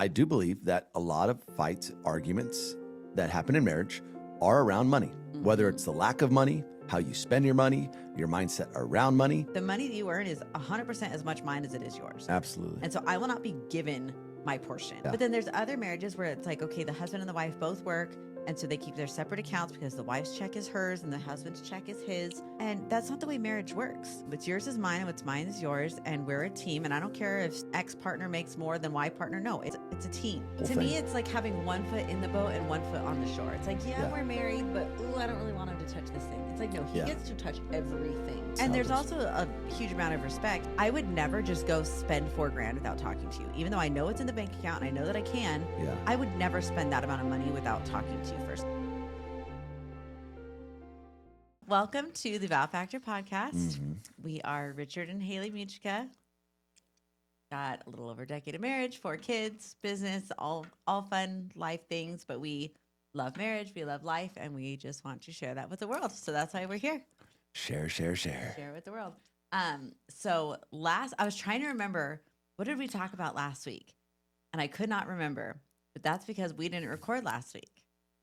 I do believe that a lot of fights, arguments that happen in marriage are around money, whether it's the lack of money, how you spend your money, your mindset around money. The money that you earn is 100% as much mine as it is yours. Absolutely. And so I will not be given my portion. Yeah. But then there's other marriages where it's like, okay, the husband and the wife both work. And so they keep their separate accounts because the wife's check is hers and the husband's check is his. And that's not the way marriage works. What's yours is mine and what's mine is yours. And we're a team. And I don't care if X partner makes more than Y partner. No, it's a team. To me, it's like having one foot in the boat and one foot on the shore. It's like, yeah, we're married, but I don't really want him to touch this thing. It's like, no, he gets to touch everything. And there's also a huge amount of respect. I would never just go spend $4,000 without talking to you. Even though I know it's in the bank account and I know that I can, I would never spend that amount of money without talking to you first. Welcome to the Vow Factor podcast. We are Richard and Haley Muchka. Got a little over a decade of marriage, 4 kids, business, all fun life things, but we love marriage, we love life, and we just want to share that with the world. So that's why we're here. Share. Share with the world. So I was trying to remember, what did we talk about last week? And I could not remember, but that's because we didn't record last week.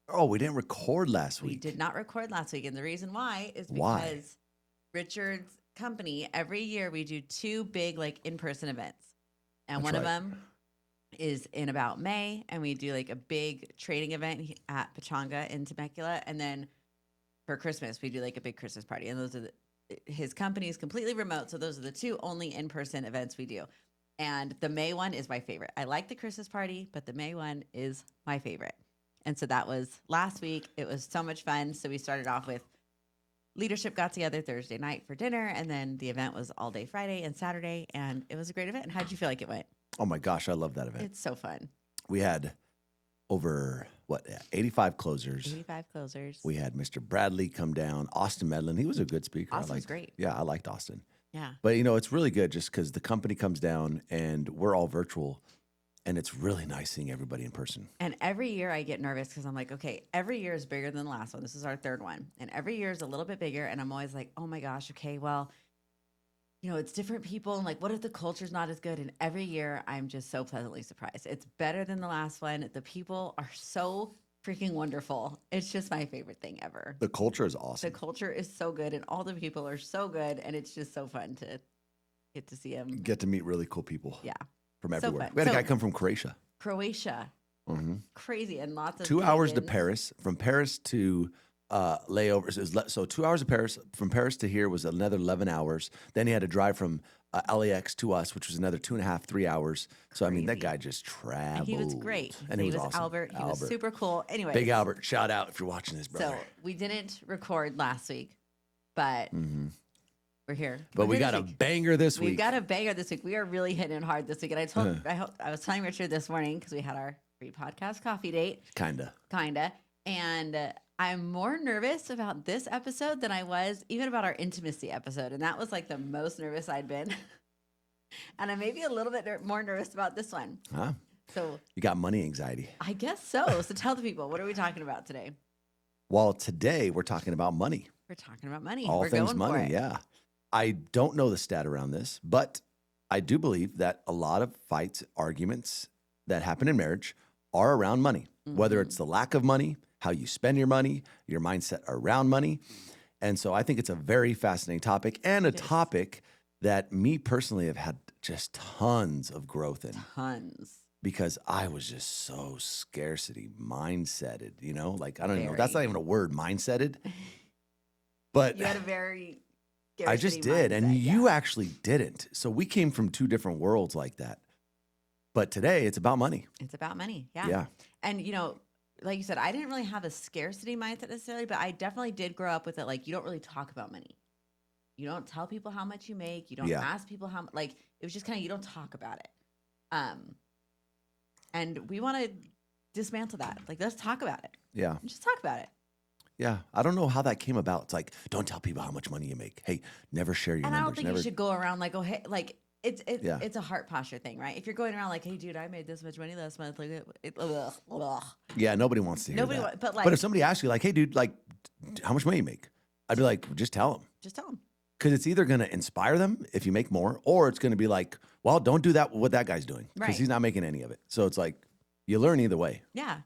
Oh, we didn't record last week. We did not record last week. And the reason why is because Richard's company, every year we do 2 big in-person events. And one of them is in about May. And we do a big training event at Pechanga in Temecula. And then for Christmas, we do a big Christmas party. And those are his company is completely remote. So those are the 2 only in-person events we do. And the May one is my favorite. I like the Christmas party, but the May one is my favorite. And so that was last week. It was so much fun. So we started off with leadership got together Thursday night for dinner. And then the event was all day Friday and Saturday. And it was a great event. And how did you feel like it went? Oh my gosh, I love that event. It's so fun. We had over 85 closers. 85 closers. We had Mr. Bradley come down. Austin Medlin, he was a good speaker. Austin was great. Yeah, I liked Austin. Yeah. But it's really good just because the company comes down and we're all virtual. And it's really nice seeing everybody in person. And every year I get nervous because I'm like, okay, every year is bigger than the last one. This is our 3rd one. And every year is a little bit bigger. And I'm always like, oh my gosh, okay, well, it's different people. And what if the culture's not as good? And every year I'm just so pleasantly surprised. It's better than the last one. The people are so freaking wonderful. It's just my favorite thing ever. The culture is awesome. The culture is so good. And all the people are so good. And it's just so fun to get to see them. Get to meet really cool people. Yeah. From So everywhere. fun. We had a guy come from Croatia. Crazy. And lots of 2 hours to Canadians. Paris. From Paris to layovers. So 2 hours to Paris. From Paris to here was another 11 hours. Then he had to drive from LAX to us, which was another 2.5, 3 hours. So, that Crazy. guy just traveled. And he was great. And he he was was awesome. Albert. He was super cool. Anyway. Big Albert. Shout out if you're watching this, brother. So we didn't record last week, but we're here. But we got a banger this week. We've got a banger this week. We are really hitting it hard this week. And I was telling Richard this morning because we had our pre-podcast coffee date. Kinda. And I'm more nervous about this episode than I was even about our intimacy episode. And that was the most nervous I'd been. And I may be a little bit more nervous about this one. Huh? So You got money anxiety. I guess so. So tell the people, what are we talking about today? Well, today we're talking about money. We're talking about money. All We're things going money, for it. yeah. I don't know the stat around this, but I do believe that a lot of fights, arguments that happen in marriage are around money, whether it's the lack of money, how you spend your money, your mindset around money. And so I think it's a very fascinating topic and a topic that me personally have had just tons of growth in. Tons. Because I was just so scarcity mindseted, I don't even know. Very. That's not even a word, mindseted. But You had a very I just did. And you actually didn't. So we came from 2 different worlds like that. But today it's about money. It's about money. Yeah. Yeah. And, like you said, I didn't really have a scarcity mindset necessarily, but I definitely did grow up with it. You don't really talk about money. You don't tell people how much you make. You don't ask people how, it was just kind of, you don't talk about it. And we want to dismantle that. Let's talk about it. Yeah. Just talk about it. Yeah. I don't know how that came about. It's don't tell people how much money you make. Hey, never share your And numbers. I don't think you should go around oh, hey, Yeah. it's a heart posture thing, right? If you're going around hey, dude, I made this much money last month, ugh. Yeah, nobody wants to hear But but if somebody asks you, hey, dude, how much money you make? I'd be like, just tell them. just tell them. Because it's either going to inspire them if you make more, or it's going to be like, well, don't do that what that guy's doing because Right. he's not making any of it. So it's like you learn either way. Yeah.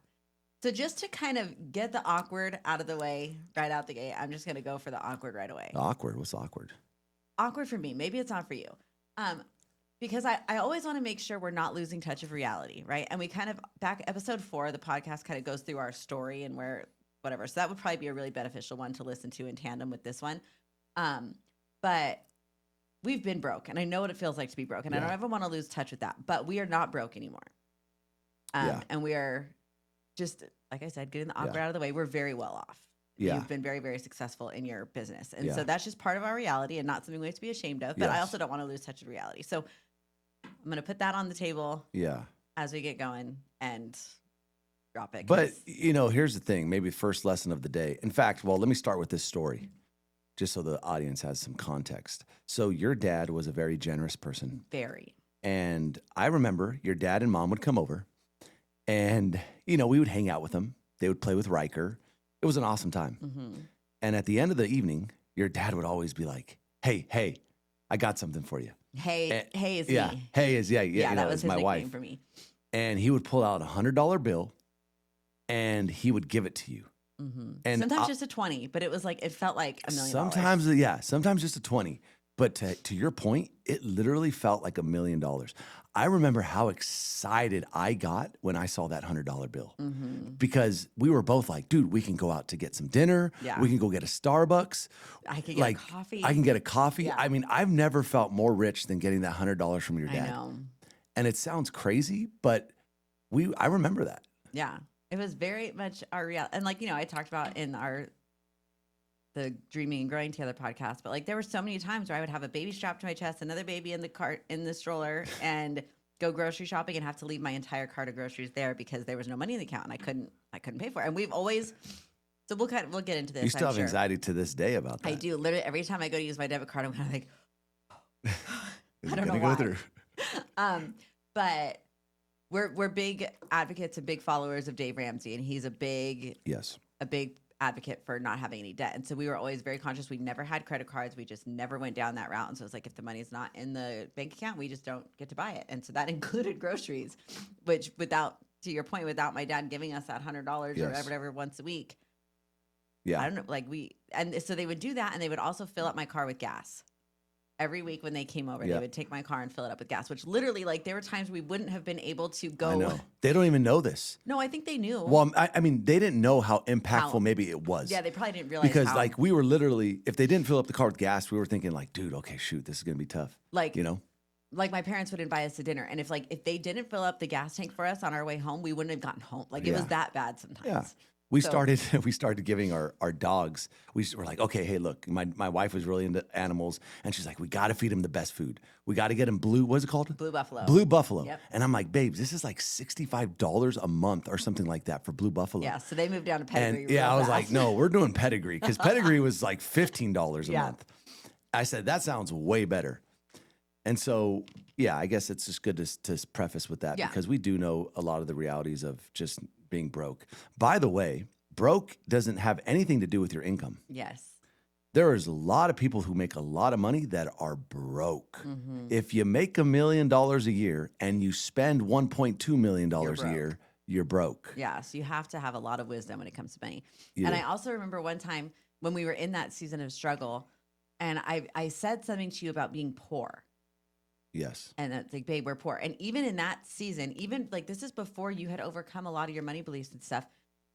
So just to kind of get the awkward out of the way right out the gate, I'm just going to go for the awkward right away. Awkward. What's awkward? Awkward for me. Maybe it's not for you. Because I always want to make sure we're not losing touch of reality, right? And we kind of, back episode 4, the podcast kind of goes through our story and where, whatever. So that would probably be a really beneficial one to listen to in tandem with this one. But we've been broke, and I know what it feels like to be broke, and I don't ever want to lose touch with that. But we are not broke anymore. And we are just, like I said, getting the awkward out of the way. We're very well off. Yeah. You've been very, very successful in your business. And so that's just part of our reality and not something we have to be ashamed of. But I also don't want to lose touch of reality. So I'm going to put that on the table as we get going and drop it. But, here's the thing, maybe first lesson of the day. In fact, well, let me start with this story, just so the audience has some context. So your dad was a very generous person. Very. And I remember your dad and mom would come over and, we would hang out with them. They would play with Riker. It was an awesome time. Mm-hmm. And at the end of the evening, your dad would always be like, hey, I got something for you. Hey is yeah. me. Hey is, that was is his my nickname wife. for me. And he would pull out $100 bill and he would give it to you. Mm-hmm. And sometimes just a 20, but it was like, it felt like $1 million. Sometimes just a 20. But to your point, it literally felt like $1 million. I remember how excited I got when I saw that $100 bill because we were both like, dude, we can go out to get some dinner. Yeah. We can go get a Starbucks. I can get a coffee. I can get a coffee. Yeah. I mean, I've never felt more rich than getting that $100 from your dad. I know. And it sounds crazy, but I remember that. Yeah. It was very much our reality. And I talked about in the Dreaming and Growing Together podcast, but there were so many times where I would have a baby strapped to my chest, another baby in the cart, in the stroller, and go grocery shopping and have to leave my entire cart of groceries there because there was no money in the account and I couldn't pay for it. And we've always, so we'll get into this. You still have anxiety to this day about that. I do. Literally every time I go to use my debit card, I'm kind of like, Is I don't know it why. gonna go through? But we're big advocates and big followers of Dave Ramsey, and he's a big advocate for not having any debt. And so we were always very conscious. We never had credit cards. We just never went down that route. And so it's like, if the money's not in the bank account, we just don't get to buy it. And so that included groceries, which to your point, without my dad giving us that $100 or whatever once a week. Yeah. I don't know. And so they would do that. And they would also fill up my car with gas. Every week when they came over, they would take my car and fill it up with gas, which literally, there were times we wouldn't have been able to go. I know. They don't even know this. No, I think they knew. Well, I mean, they didn't know how impactful maybe it was. Yeah, they probably didn't realize because how. we were literally, if they didn't fill up the car with gas, we were thinking dude, okay, shoot, this is gonna be tough. Like my parents would invite us to dinner, and if they didn't fill up the gas tank for us on our way home, we wouldn't have gotten home. It was that bad sometimes. Yeah. We started giving our dogs. We were like, okay, hey, look, my wife was really into animals, and she's like, we got to feed him the best food. We got to get him what's it called? Blue Buffalo. Blue Buffalo. Yep. And I'm like, babes, this is like $65 a month or something like that for Blue Buffalo. Yeah, so they moved down to Pedigree. And I was like, no, we're doing Pedigree because Pedigree was like $15 a month. I said, that sounds way better. And so, I guess it's just good to preface with that because we do know a lot of the realities of just being broke. By the way, broke doesn't have anything to do with your income. Yes. There is a lot of people who make a lot of money that are broke. Mm-hmm. If you make $1 million a year and you spend $1.2 million a year, you're broke. Yeah, so you have to have a lot of wisdom when it comes to money. And I also remember one time when we were in that season of struggle, and I said something to you about being poor. Yes. And it's like, babe, we're poor. And even in that season, this is before you had overcome a lot of your money beliefs and stuff.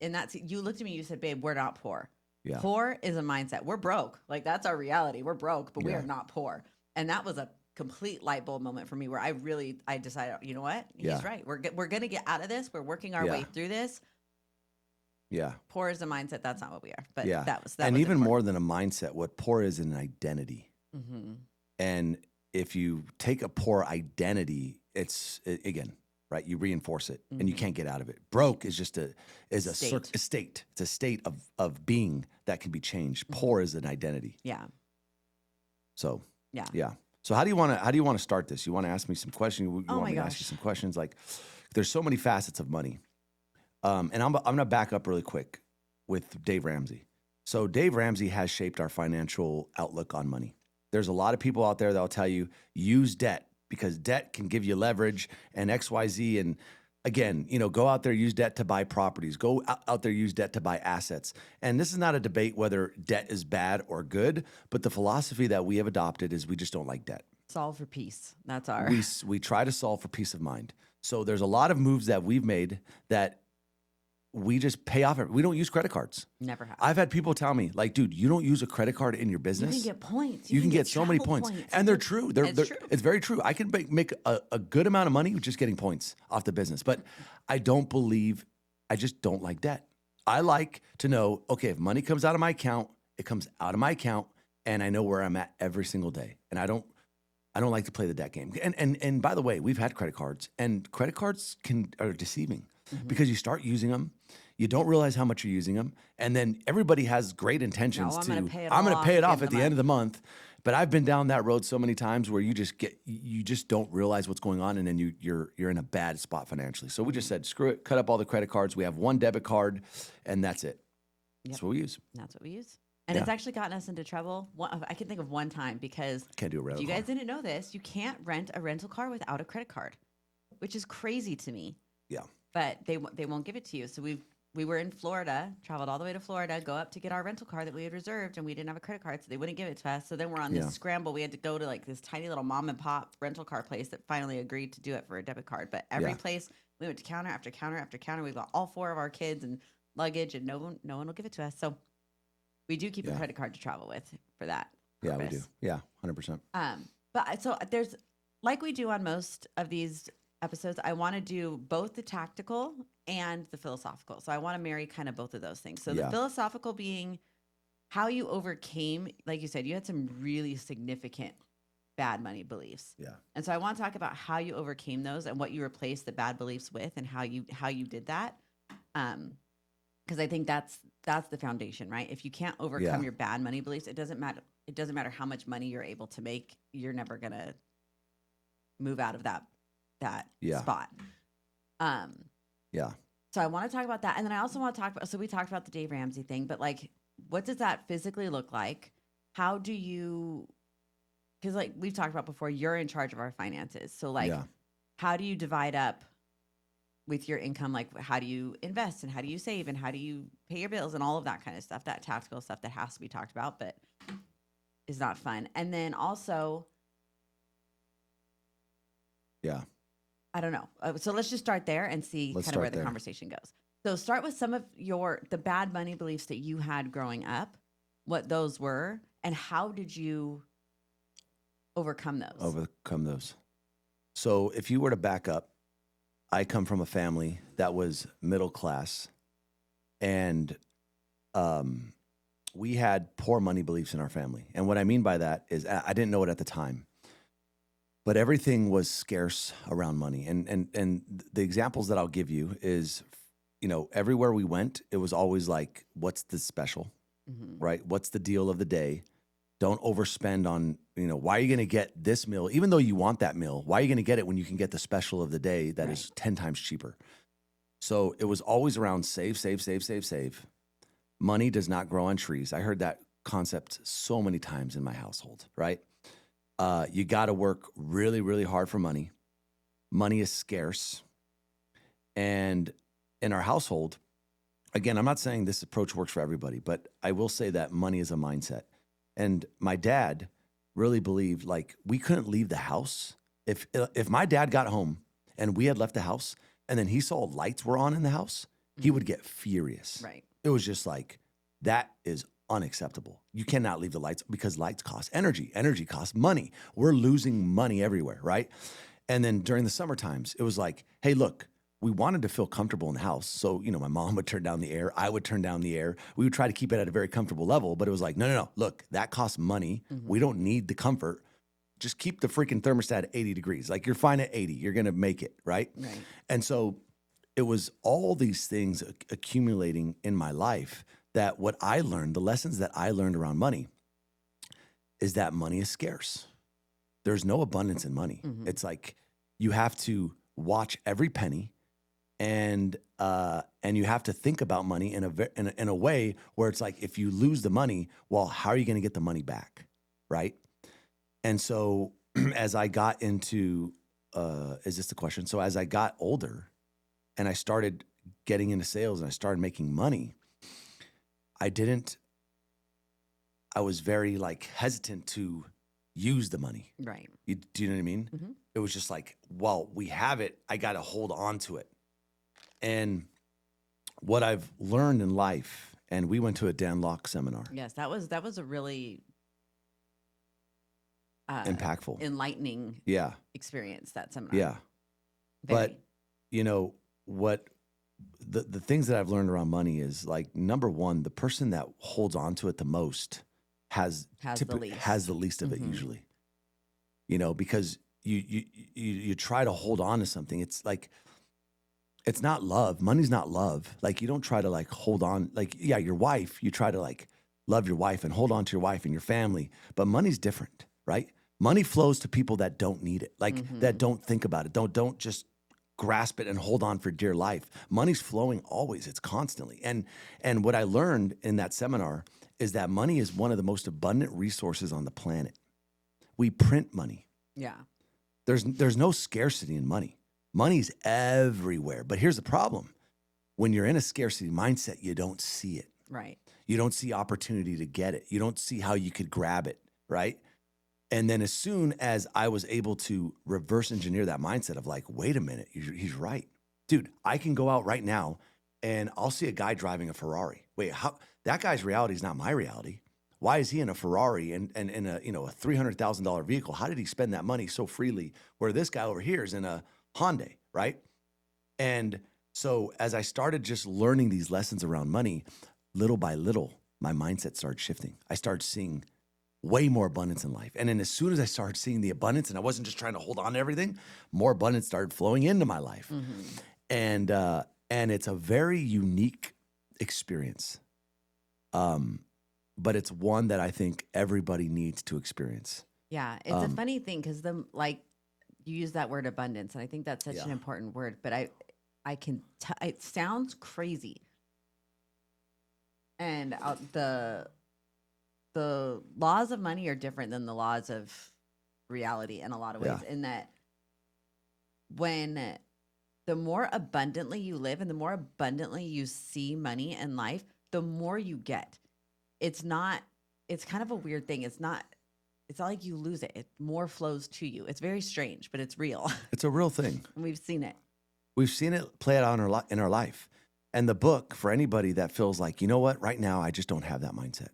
In that, you looked at me and you said, babe, we're not poor. Yeah. Poor is a mindset. We're broke. That's our reality. We're broke, but we are not poor. And that was a complete light bulb moment for me where I decided, you know what? He's right. We're going to get out of this. We're working our way through this. Yeah. Poor is a mindset. That's not what we are. But that was and even more than a mindset, what poor is an identity. Mm-hmm. And if you take a poor identity, again, right? You reinforce it and you can't get out of it. Broke is just a state. It's a state of being that can be changed. Poor is an identity. Yeah. So, yeah. So how do you want to start this? You want to ask me some questions? You want me to ask you some questions? There's so many facets of money. And I'm going to back up really quick with Dave Ramsey. So Dave Ramsey has shaped our financial outlook on money. There's a lot of people out there that'll tell you use debt because debt can give you leverage and XYZ. And again, go out there, use debt to buy properties. Go out there, use debt to buy assets. And this is not a debate whether debt is bad or good, but the philosophy that we have adopted is we just don't like debt. Solve for peace. That's our. We try to solve for peace of mind. So there's a lot of moves that we've made that we just pay off. We don't use credit cards. Never have. I've had people tell me, like, dude, you don't use a credit card in your business. You can get points. You can get so many points. And they're true. It's very true. I can make a good amount of money with just getting points off the business. But I just don't like debt. I like to know, okay, if money comes out of my account, it comes out of my account, and I know where I'm at every single day. And I don't like to play the debt game. And by the way, we've had credit cards, and credit cards are deceiving because you start using them. You don't realize how much you're using them. And then everybody has great intentions I'm going to pay it off at the end of the month. But I've been down that road so many times where you just don't realize what's going on. And then you're in a bad spot financially. So we just said, screw it, cut up all the credit cards. We have one debit card and that's it. Yep. That's what we use. That's what we use. And it's actually gotten us into trouble. I can think of one time because can't do a rental you guys didn't know this. You can't rent a rental car without a credit card, which is crazy to me. Yeah. But they won't give it to you. So we were in Florida, traveled all the way to Florida, go up to get our rental car that we had reserved, and we didn't have a credit card, so they wouldn't give it to us. So then we're on this scramble. We had to go to like this tiny little mom and pop rental car place that finally agreed to do it for a debit card. But every place we went to counter after counter after counter. We got all 4 of our kids and luggage, and no one will give it to us. So we do keep a credit card to travel with for that purpose. Yeah, we do. Yeah, 100%. But so there's, like we do on most of these episodes, I want to do both the tactical and the philosophical. So I want to marry kind of both of those things. So the philosophical being how you overcame, like you said, you had some really significant bad money beliefs. Yeah. And so I want to talk about how you overcame those and what you replaced the bad beliefs with and how you did that. Because I think that's the foundation, right? If you can't overcome your bad money beliefs, it doesn't matter how much money you're able to make, you're never gonna move out of that spot. So I want to talk about that. And then I also want to talk about, so we talked about the Dave Ramsey thing, but like, what does that physically look like? How do you, because like we've talked about before, you're in charge of our finances. So like, how do you divide up with your income? Like, how do you invest and how do you save and how do you pay your bills and all of that kind of stuff, that tactical stuff that has to be talked about, but is not fun. And then also, I don't know. So let's just start there and see kind of where the conversation goes. So start with some of the bad money beliefs that you had growing up, what those were, and how did you overcome those? So if you were to back up, I come from a family that was middle class, and we had poor money beliefs in our family. And what I mean by that is I didn't know it at the time, but everything was scarce around money. And the examples that I'll give you is, everywhere we went, it was always like, what's the special, right? What's the deal of the day? Don't overspend on, why are you going to get this meal? Even though you want that meal, why are you going to get it when you can get the special of the day that is 10 times cheaper? So it was always around save. Money does not grow on trees. I heard that concept so many times in my household, right? You got to work really, really hard for money. Money is scarce. And in our household, again, I'm not saying this approach works for everybody, but I will say that money is a mindset. And my dad really believed like we couldn't leave the house. If my dad got home and we had left the house and then he saw lights were on in the house, he would get furious. Right. It was just like, that is unacceptable. You cannot leave the lights because lights cost energy. Energy costs money. We're losing money everywhere, right? And then during the summer times, it was like, hey, look, we wanted to feel comfortable in the house. So, my mom would turn down the air. I would turn down the air. We would try to keep it at a very comfortable level, but it was like, no. Look, that costs money. We don't need the comfort. Just keep the freaking thermostat at 80 degrees. Like you're fine at 80. You're going to make it, right? And so it was all these things accumulating in my life that what I learned, the lessons that I learned around money is that money is scarce. There's no abundance in money. It's like you have to watch every penny. And you have to think about money in a way where it's like, if you lose the money, well, how are you going to get the money back, right? And so as I got into, is this the question? So as I got older and I started getting into sales and I started making money, I was very like hesitant to use the money. Right. Do you know what I mean? Mm-hmm. It was just like, well, we have it. I got to hold on to it. And what I've learned in life, and we went to a Dan Locke seminar. Yes, that was a really Impactful. enlightening Yeah. experience, that seminar. Yeah. Very. But, you know, what the things that I've learned around money is like, number one, the person that holds on to it the most has the least of it usually, you know, because you try to hold on to something. It's like, it's not love. Money's not love. Like you don't try to like hold on, like, yeah, your wife, you try to like love your wife and hold on to your wife and your family, but money's different, right? Money flows to people that don't need it, like that don't think about it. Don't just grasp it and hold on for dear life. Money's flowing always. It's constantly. And what I learned in that seminar is that money is one of the most abundant resources on the planet. We print money. Yeah. There's no scarcity in money. Money's everywhere. But here's the problem. When you're in a scarcity mindset, you don't see it. Right. You don't see opportunity to get it. You don't see how you could grab it, right? And then as soon as I was able to reverse engineer that mindset of like, wait a minute, he's right. Dude, I can go out right now and I'll see a guy driving a Ferrari. Wait, how that guy's reality is not my reality. Why is he in a Ferrari and in a, you know, a $300,000 vehicle? How did he spend that money so freely where this guy over here is in a Hyundai, right? And so as I started just learning these lessons around money, little by little, my mindset started shifting. I started seeing way more abundance in life. And then as soon as I started seeing the abundance and I wasn't just trying to hold on to everything, more abundance started flowing into my life. And it's a very unique experience. But it's one that I think everybody needs to experience. Yeah. It's a funny thing because you use that word abundance, and I think that's such an important word, but I can it sounds crazy. And the laws of money are different than the laws of reality in a lot of ways, in that when the more abundantly you live and the more abundantly you see money in life, the more you get. It's kind of a weird thing. It's not like you lose it. It more flows to you. It's very strange, but it's real. It's a real thing. And we've seen it. We've seen it play out in our life. And the book, for anybody that feels like, you know what, right now, I just don't have that mindset.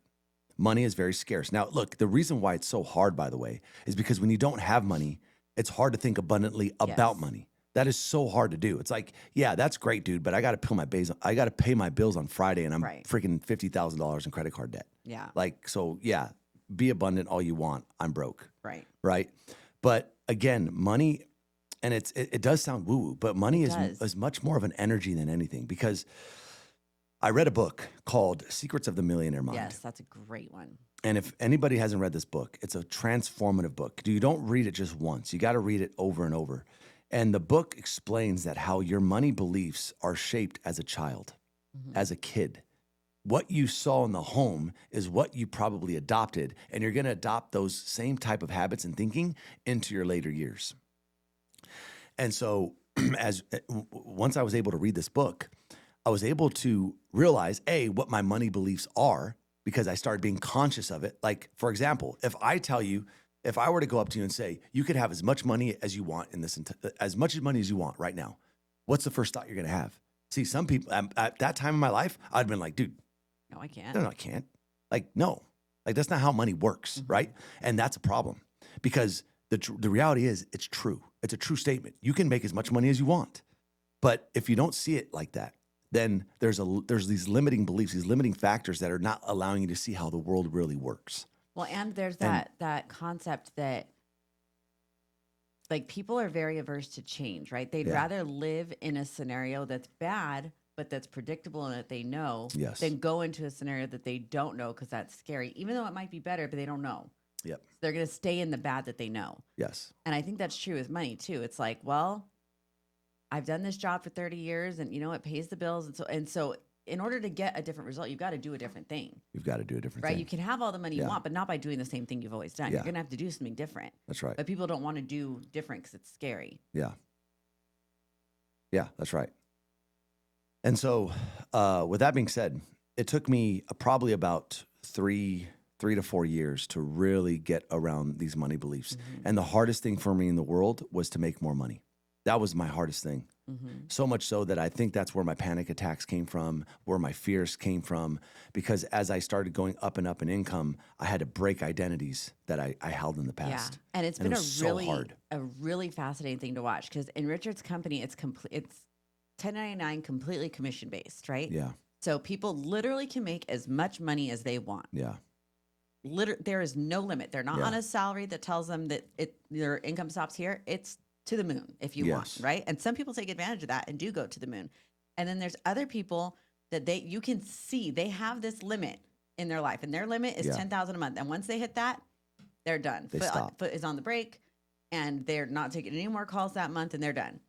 Money is very scarce. Now, look, the reason why it's so hard, by the way, is because when you don't have money, it's hard to think abundantly about money. That is so hard to do. It's like, yeah, that's great, dude, but I got to pay my bills on Friday, and I'm freaking $50,000 in credit card debt. Yeah. Like, so yeah, be abundant all you want. I'm broke. Right. But again, money, and it does sound woo-woo, but money is much more of an energy than anything, because I read a book called Secrets of the Millionaire Mind. Yes, that's a great one. And if anybody hasn't read this book, it's a transformative book. You don't read it just once. You got to read it over and over. And the book explains that how your money beliefs are shaped as a child, as a kid. What you saw in the home is what you probably adopted, and you're going to adopt those same type of habits and thinking into your later years. And so once I was able to read this book, I was able to realize, what my money beliefs are, because I started being conscious of it. Like, for example, if I were to go up to you and say, you could have as much money as you want as much money as you want right now, what's the first thought you're going to have? See, some people at that time in my life, I'd been like, dude, no, I can't. No, I can't. Like, no, like that's not how money works, right? And that's a problem, because the reality is it's true. It's a true statement. You can make as much money as you want, but if you don't see it like that, then there's these limiting beliefs, these limiting factors that are not allowing you to see how the world really works. Well, and there's that concept that, like, people are very averse to change, right? They'd rather live in a scenario that's bad, but that's predictable and that they know, than go into a scenario that they don't know because that's scary, even though it might be better, but they don't know. Yep. So they're going to stay in the bad that they know. Yes. And I think that's true with money too. It's like, well, I've done this job for 30 years and, it pays the bills. And so in order to get a different result, you've got to do a different thing. You've got to do a different right? thing. You can have all the money you Yeah. want, but not by doing the same thing you've always done. Yeah. You're going to have to do something different. That's right. But people don't want to do different because it's scary. Yeah. Yeah, that's right. And so, with that being said, it took me probably about three to 4 years to really get around these money beliefs. Mm-hmm. And the hardest thing for me in the world was to make more money. That was my hardest thing. Mm-hmm. So much so that I think that's where my panic attacks came from, where my fears came from, because as I started going up and up in income, I had to break identities that I held in the past. Yeah. And it's And been it was a really fascinating thing to watch because in Richard's company, it's 1099 completely commission based, right? Yeah. So people literally can make as much money as they want. Yeah. There is no limit. They're not Yeah. on a salary that tells them that their income stops here. It's to the moon if you want, Yes. right? And some people take advantage of that and do go to the moon. And then there's other people that you can see they have this limit in their life, and their limit is Yeah. $10,000 a month. And once they hit that, they're done. They stop. Foot is on the brake, and they're not taking any more calls that month, and they're done.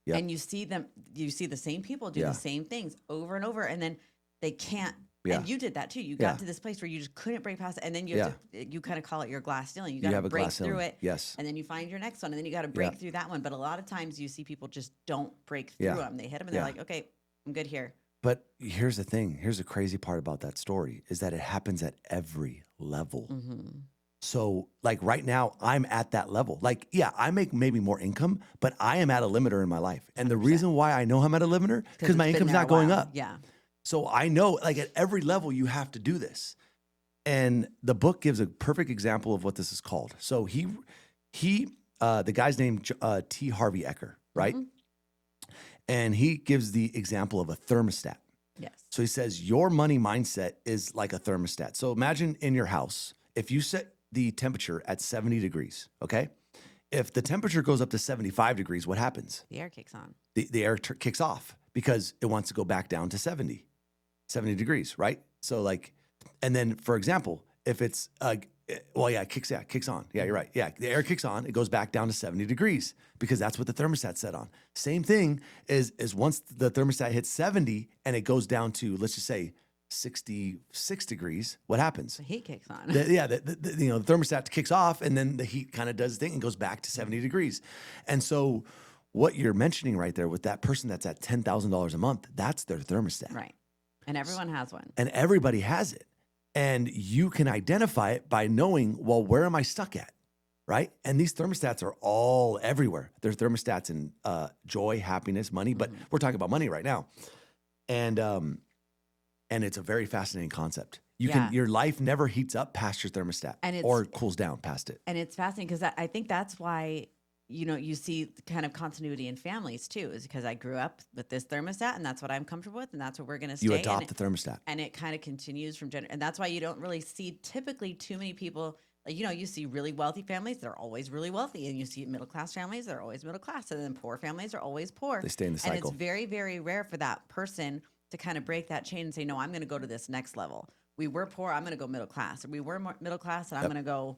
Yep. And you see the same people do Yeah. the same things over and over, and then they can't. Yeah. And you did that too. You Yeah. got to this place where you just couldn't break past it, and then you have you kind of call it your glass ceiling. You got have to a break glass through ceiling. it, Yes. and then you find your next one, and then you got to break Yeah. through that one. But a lot of times you see people just don't break through Yeah. them. They hit them, and they're Yeah. like, "Okay, I'm good here." But here's the thing. Here's the crazy part about that story is that it happens at every level. Mm-hmm. So like right now, I'm at that level. Like, yeah, I make maybe more income, but I am at a limiter in my life. And the 100%. reason why I know I'm at a limiter, because my it's been income's there a not going while. up. Yeah. So I know like at every level, you have to do this. And the book gives a perfect example of what this is called. So the guy's named T. Harvey Eker, right? Mhm. And he gives the example of a thermostat. Yes. So he says, your money mindset is like a thermostat. So imagine in your house, if you set the temperature at 70 degrees, okay? If the temperature goes up to 75 degrees, what happens? The air kicks on. The air kicks off because it wants to go back down to 70 degrees, right? So like, and then for example, if it's, it kicks on. Yeah, you're right. Yeah, the air kicks on, it goes back down to 70 degrees because that's what the thermostat's set on. Same thing is once the thermostat hits 70 and it goes down to, let's just say 66 degrees, what happens? The heat kicks on. The thermostat kicks off and then the heat kind of does the thing and goes back to 70 degrees. And so what you're mentioning right there with that person that's at $10,000 a month, that's their thermostat. Right. And everyone has one. And everybody has it. And you can identify it by knowing, well, where am I stuck at? Right. And these thermostats are all everywhere. There's thermostats in joy, happiness, money, but we're talking about money right now. And it's a very fascinating concept. Your life never heats up past your thermostat or cools down past it. And it's fascinating because I think that's why, you see kind of continuity in families too, is because I grew up with this thermostat and that's what I'm comfortable with. And that's what we're going to stay. You adopt the thermostat. And it kind of continues from and that's why you don't really see typically too many people. Like, you see really wealthy families, they're always really wealthy. And you see middle-class families, they're always middle-class. And then poor families are always poor. They stay in the cycle. And it's very, very rare for that person to kind of break that chain and say, no, I'm going to go to this next level. We were poor, I'm going to go middle class. Or we were middle class, and I'm going to go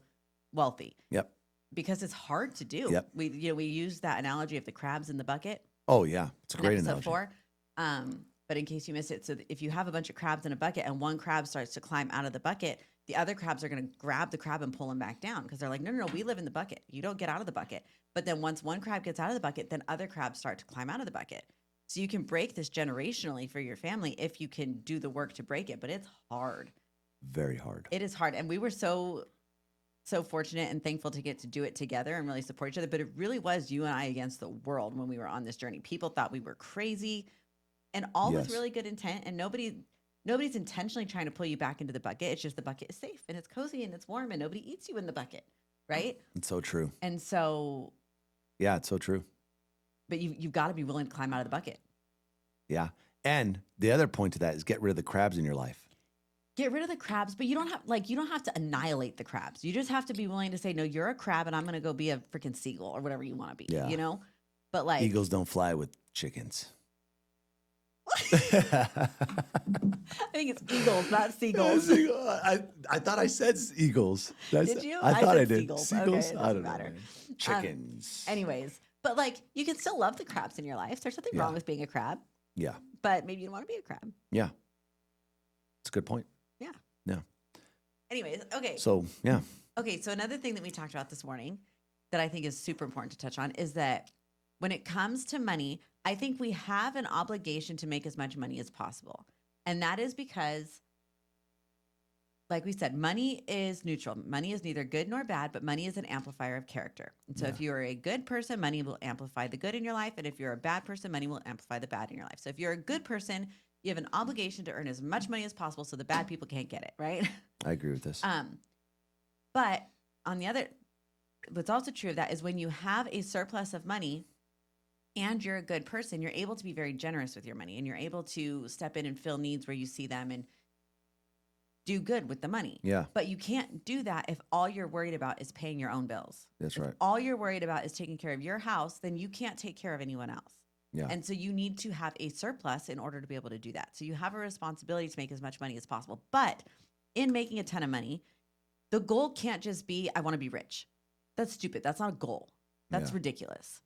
wealthy. Yep. Because it's hard to do. Yep. We use that analogy of the crabs in the bucket. Oh yeah, it's a in great episode analogy. 4. But in case you missed it, so if you have a bunch of crabs in a bucket and one crab starts to climb out of the bucket, the other crabs are going to grab the crab and pull him back down because they're like, no, we live in the bucket. You don't get out of the bucket. But then once one crab gets out of the bucket, then other crabs start to climb out of the bucket. So you can break this generationally for your family if you can do the work to break it. But it's hard. Very hard. It is hard. And we were so fortunate and thankful to get to do it together and really support each other. But it really was you and I against the world when we were on this journey. People thought we were crazy and all with Yes. really good intent. And nobody's intentionally trying to pull you back into the bucket. It's just the bucket is safe and it's cozy and it's warm and nobody eats you in the bucket. Right. It's so true. And so. Yeah, it's so true. But you've got to be willing to climb out of the bucket. Yeah. And the other point to that is get rid of the crabs in your life. Get rid of the crabs, but you don't have to annihilate the crabs. You just have to be willing to say, no, you're a crab and I'm going to go be a freaking seagull or whatever you want to be, Yeah. But like Eagles don't fly with chickens. I think it's eagles, not seagulls. I thought I said eagles. Did you? I thought said I did. seagulls. Seagulls? Okay, it I doesn't don't know. matter. Man. Chickens. Anyways, but like you can still love the crabs in your life. There's nothing wrong with being a crab. Yeah. But maybe you don't want to be a crab. Yeah. It's a good point. Yeah. Yeah. Anyways, okay. So, yeah. Okay, so another thing that we talked about this morning that I think is super important to touch on is that when it comes to money, I think we have an obligation to make as much money as possible. And that is because, like we said, money is neutral. Money is neither good nor bad, but money is an amplifier of character. And so if you're a good person, money will amplify the good in your life. And if you're a bad person, money will amplify the bad in your life. So if you're a good person, you have an obligation to earn as much money as possible so the bad people can't get it, right? I agree with this. But on the other, what's also true of that is when you have a surplus of money and you're a good person, you're able to be very generous with your money and you're able to step in and fill needs where you see them and do good with the money. Yeah. But you can't do that if all you're worried about is paying your own bills. That's If right. all you're worried about is taking care of your house, then you can't take care of anyone else. Yeah. And so you need to have a surplus in order to be able to do that. So you have a responsibility to make as much money as possible. But in making a ton of money, the goal can't just be, I want to be rich. That's stupid. That's not a goal. That's ridiculous.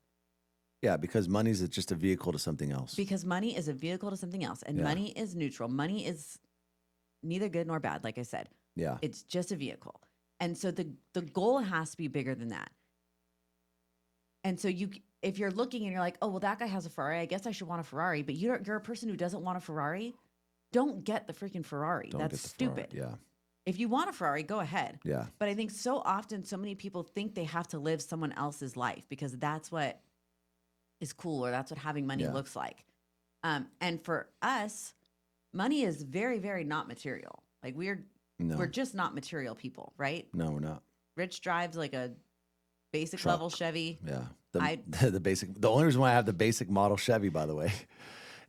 Yeah, because money's just a vehicle to something else. Because money is a vehicle to something else. And money is neutral. Money is neither good nor bad, like I said. Yeah. It's just a vehicle. And so the goal has to be bigger than that. And so if you're looking and you're like, oh, well, that guy has a Ferrari, I guess I should want a Ferrari. But you're a person who doesn't want a Ferrari, don't get the freaking Ferrari. Don't That's get the stupid. Ferrari. Yeah. If you want a Ferrari, go ahead. Yeah. But I think so often, so many people think they have to live someone else's life because that's what is cool or that's what having money looks like. And for us, money is very, very not material. Like we're just not material people, right? No, we're not. Rich drives like a basic Truck. level Chevy. Yeah. The only reason why I have the basic model Chevy, by the way,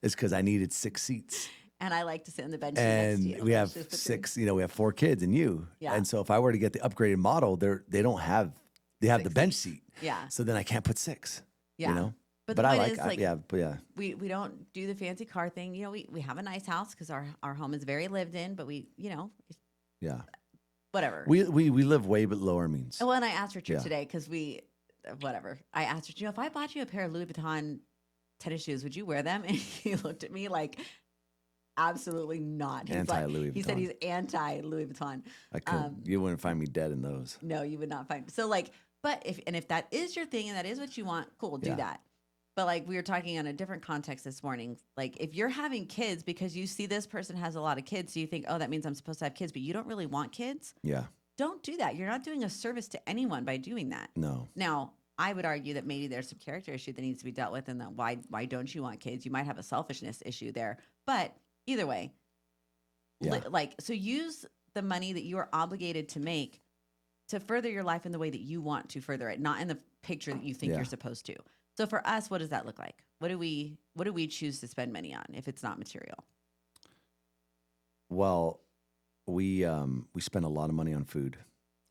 is because I needed 6 seats. And I like to sit in the bench seat next to you. And we have 6, we have 4 kids and you. Yeah. And so if I were to get the upgraded model, they don't have, they have the bench seat. Yeah. So then I can't put 6, Yeah. you know? But I point like, is, we don't do the fancy car thing. You know, we have a nice house because our home is very lived in, but we, yeah. whatever. We live way below our means. Well, and I asked Richard today because whatever. I asked Richard, if I bought you a pair of Louis Vuitton tennis shoes, would you wear them? And he looked at me like, absolutely not. Anti-Louis Vuitton. He said he's anti-Louis Vuitton. I could. You wouldn't find me dead in those. No, you would not find. So but if that is your thing and that is what you want, cool, do that. But we were talking on a different context this morning. Like if you're having kids because you see this person has a lot of kids, so you think, oh, that means I'm supposed to have kids, but you don't really want kids. Yeah. Don't do that. You're not doing a service to anyone by doing that. No. Now, I would argue that maybe there's some character issue that needs to be dealt with, and that why don't you want kids? You might have a selfishness issue there. But either way, so use the money that you are obligated to make to further your life in the way that you want to further it, not in the picture that you think you're supposed to. So for us, what does that look like? What do we choose to spend money on if it's not material? Well, we spend a lot of money on food.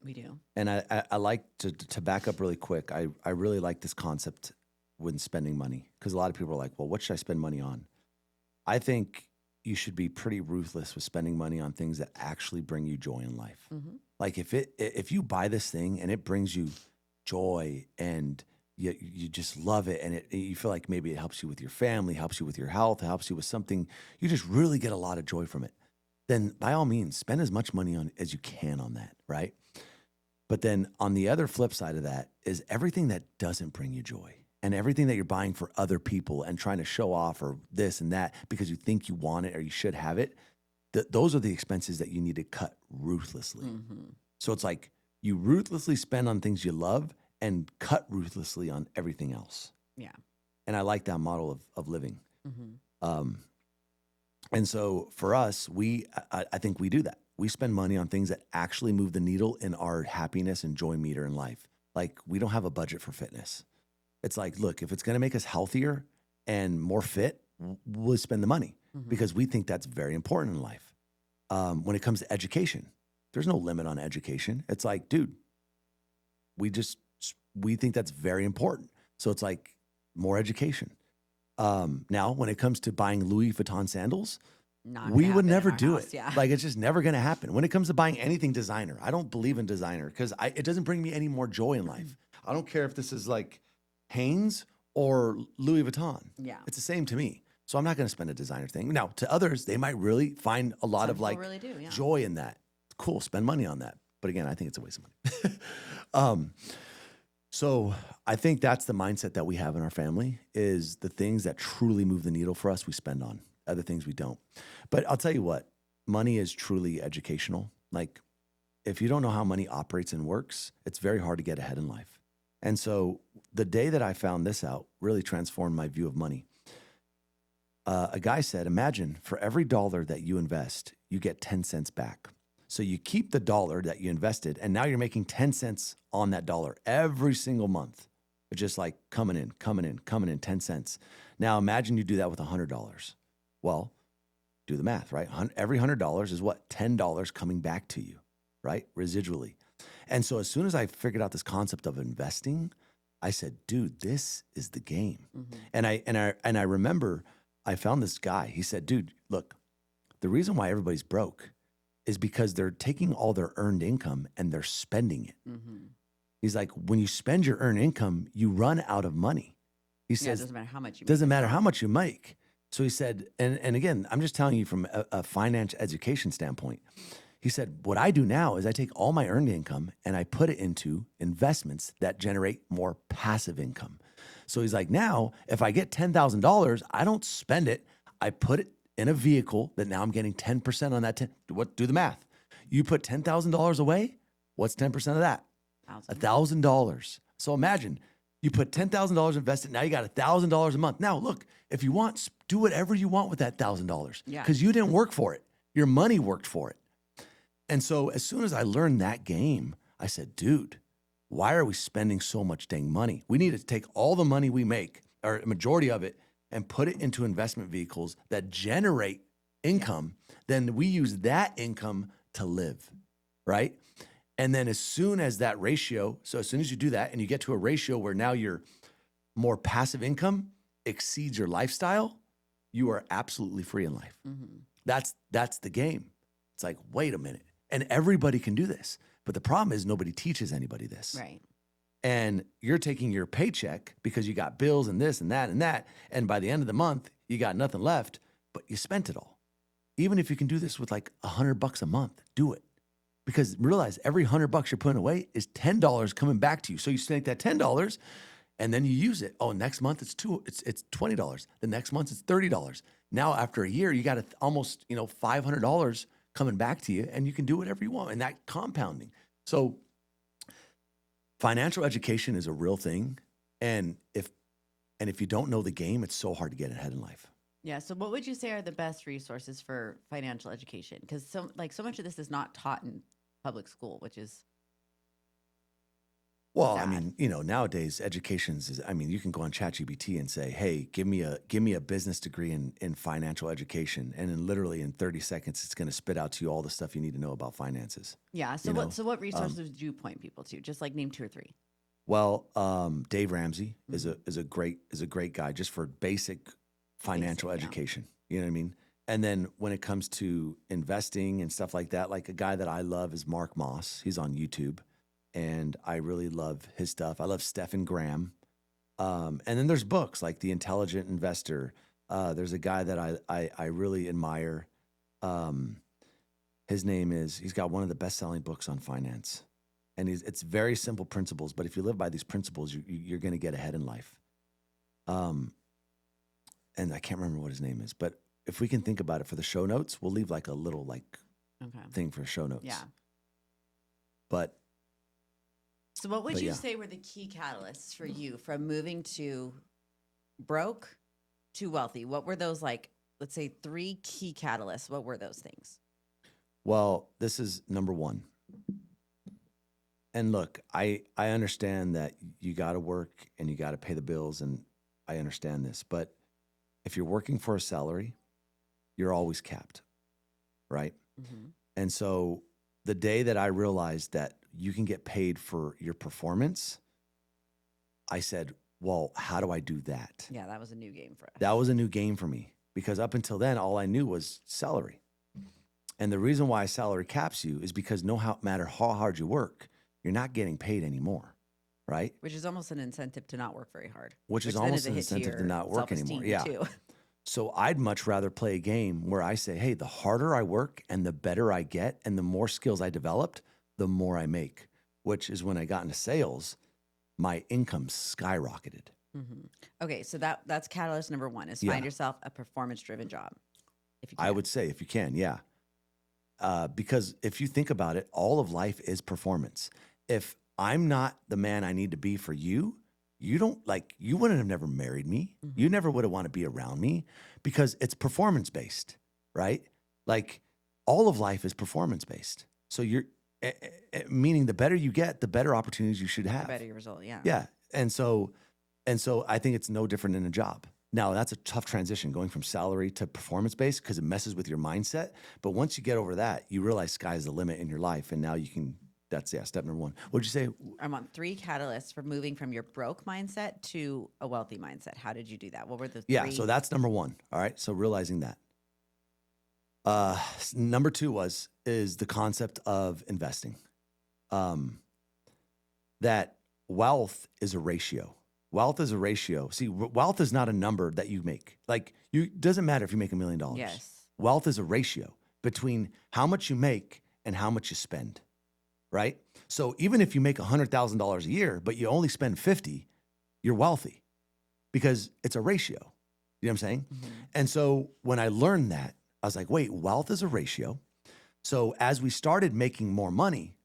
We do. And I like to back up really quick. I really like this concept when spending money because a lot of people are like, well, what should I spend money on? I think you should be pretty ruthless with spending money on things that actually bring you joy in life. Mm-hmm. Like if you buy this thing and it brings you joy and you just love it and you feel like maybe it helps you with your family, helps you with your health, helps you with something, you just really get a lot of joy from it, then by all means, spend as much money on as you can on that, right? But then on the other flip side of that is everything that doesn't bring you joy and everything that you're buying for other people and trying to show off or this and that because you think you want it or you should have it, those are the expenses that you need to cut ruthlessly. Mm-hmm. So it's like you ruthlessly spend on things you love and cut ruthlessly on everything else. Yeah. And I like that model of living. Mm-hmm. And so for us, I think we do that. We spend money on things that actually move the needle in our happiness and joy meter in life. Like we don't have a budget for fitness. It's like, look, if it's going to make us healthier and more fit, we'll spend the money because we think that's very important in life. When it comes to education, there's no limit on education. It's like, dude, we think that's very important. So it's like more education. Now, when it comes to buying Louis Vuitton sandals, we would never do it. Yeah. Like it's just never going to happen. When it comes to buying anything designer, I don't believe in designer because it doesn't bring me any more joy in life. I don't care if this is like Hanes or Louis Vuitton. Yeah. It's the same to me. So I'm not going to spend a designer thing. Now, to others, they might really find a lot Some of people like really do, yeah. joy in that. Cool, spend money on that. But again, I think it's a waste of money. um, so I think that's the mindset that we have in our family is the things that truly move the needle for us, we spend on. Other things we don't. But I'll tell you what, money is truly educational. Like if you don't know how money operates and works, it's very hard to get ahead in life. And so the day that I found this out really transformed my view of money. A guy said, imagine for every dollar that you invest, you get 10 cents back. So you keep the dollar that you invested, and now you're making 10 cents on that dollar every single month. It's just like coming in, 10 cents. Now imagine you do that with $100. Well, do the math, right? Every $100 is what? $10 coming back to you, right? Residually. And so as soon as I figured out this concept of investing, I said, dude, this is the game. Mm-hmm. And I remember I found this guy. He said, dude, look, the reason why everybody's broke is because they're taking all their earned income and they're spending it. Mm-hmm. He's like, when you spend your earned income, you run out of money. He says, it doesn't matter how much you make. Doesn't matter how much you make. So he said, and again, I'm just telling you from a finance education standpoint. He said, what I do now is I take all my earned income and I put it into investments that generate more passive income. So he's like, now, if I get $10,000, I don't spend it. I put it in a vehicle that now I'm getting 10% on that. Do the math. You put $10,000 away. What's 10% of that? $1,000. So imagine you put $10,000 invested. Now you got $1,000 a month. Now look, if you want, do whatever you want with that $1,000 because you didn't work for it. Your money worked for it. And so as soon as I learned that game, I said, dude, why are we spending so much dang money? We need to take all the money we make, or a majority of it, and put it into investment vehicles that generate income. Then we use that income to live, right? And then as soon as that ratio, so as soon as you do that and you get to a ratio where now your more passive income exceeds your lifestyle, you are absolutely free in life. Mm-hmm. That's the game. It's like, wait a minute. And everybody can do this. But the problem is nobody teaches anybody this. Right. And you're taking your paycheck because you got bills and this and that and that. And by the end of the month, you got nothing left, but you spent it all. Even if you can do this with like $100 a month, do it. Because realize every $100 you're putting away is $10 coming back to you. So you take that $10 and then you use it. Oh, next month it's $20. The next month it's $30. Now after a year, you got almost $500 coming back to you, and you can do whatever you want, and that compounding. So financial education is a real thing, and if you don't know the game, it's so hard to get ahead in life. Yeah. So what would you say are the best resources for financial education? Because so much of this is not taught in public school, which is well, sad. I mean, nowadays you can go on ChatGPT and say, hey, give me a business degree in financial education. And then literally in 30 seconds, it's going to spit out to you all the stuff you need to know about finances. Yeah. So what resources would you point people to? Just like name 2 or 3. Well, Dave Ramsey is a great guy just for basic financial education. You know what I mean? And then when it comes to investing and stuff like that, like a guy that I love is Mark Moss. He's on YouTube. And I really love his stuff. I love Stephen Graham. And then there's books like The Intelligent Investor. There's a guy that I really admire. His name he's got one of the best-selling books on finance. And it's very simple principles, but if you live by these principles, you're going to get ahead in life. And I can't remember what his name is, but if we can think about it for the show notes, we'll leave like a little thing for show notes. Yeah. So what would you say were the key catalysts for you from moving to broke to wealthy? What were those, let's say 3 key catalysts? What were those things? Well, this is number 1. And look, I understand that you got to work and you got to pay the bills, and I understand this. But if you're working for a salary, you're always capped, right? Mm-hmm. And so the day that I realized that you can get paid for your performance, I said, well, how do I do that? Yeah, that was a new game for us. That was a new game for me because up until then, all I knew was salary. And the reason why salary caps you is because no matter how hard you work, you're not getting paid anymore, right? Which is almost an incentive to not work very hard. Which is almost an incentive to not work anymore. Yeah. Too. So I'd much rather play a game where I say, hey, the harder I work and the better I get and the more skills I developed, the more I make, which is when I got into sales, my income skyrocketed. Hmm. Okay, so that's catalyst number one is Yeah. find yourself a performance-driven job, if you I can. would say if you can, yeah. Because if you think about it, all of life is performance. If I'm not the man I need to be for you, you wouldn't have never married me. Mhm. You never would have wanted to be around me because it's performance based, right? Like all of life is performance based. So meaning the better you get, the better opportunities you should The have. better your result, yeah. Yeah. And so I think it's no different in a job. Now, that's a tough transition going from salary to performance based because it messes with your mindset. But once you get over that, you realize sky's the limit in your life. And now you can, step number one. What'd you say? I'm on 3 catalysts for moving from your broke mindset to a wealthy mindset. How did you do that? What were the 3? Yeah. So that's number one. All right. So realizing that. Number two is the concept of investing. That wealth is a ratio. Wealth is a ratio. See, wealth is not a number that you make. Like doesn't matter if you make $1 million. Yes. Wealth is a ratio between how much you make and how much you spend, right? So even if you make $100,000 a year, but you only spend 50, you're wealthy because it's a ratio. You know what I'm saying? Mhm. And so when I learned that, I was like, wait, wealth is a ratio. So as we started making more money,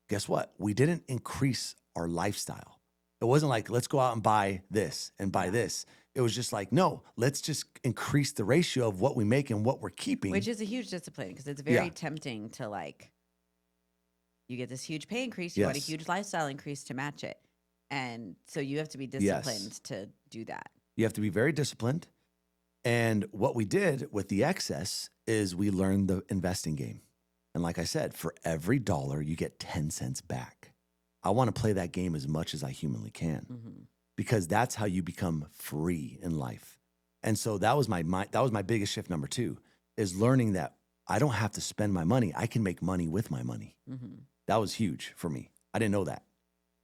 guess what? We didn't increase our lifestyle. It wasn't like, let's go out and buy this and buy this. It was just like, no, let's just increase the ratio of what we make and what we're keeping. Which is a huge discipline because it's very Yeah. tempting to like, you get this huge pay increase, you want a Yes. huge lifestyle increase to match it. And so you have to be disciplined to do that. You have to be very disciplined. And what we did with the excess is we learned the investing game. And like I said, for every dollar, you get 10 cents back. I want to play that game as much as I humanly can Mhm. because that's how you become free in life. And so that was my biggest shift. Number two is learning that I don't have to spend my money. I can make money with my money. Mhm. That was huge for me. I didn't know that.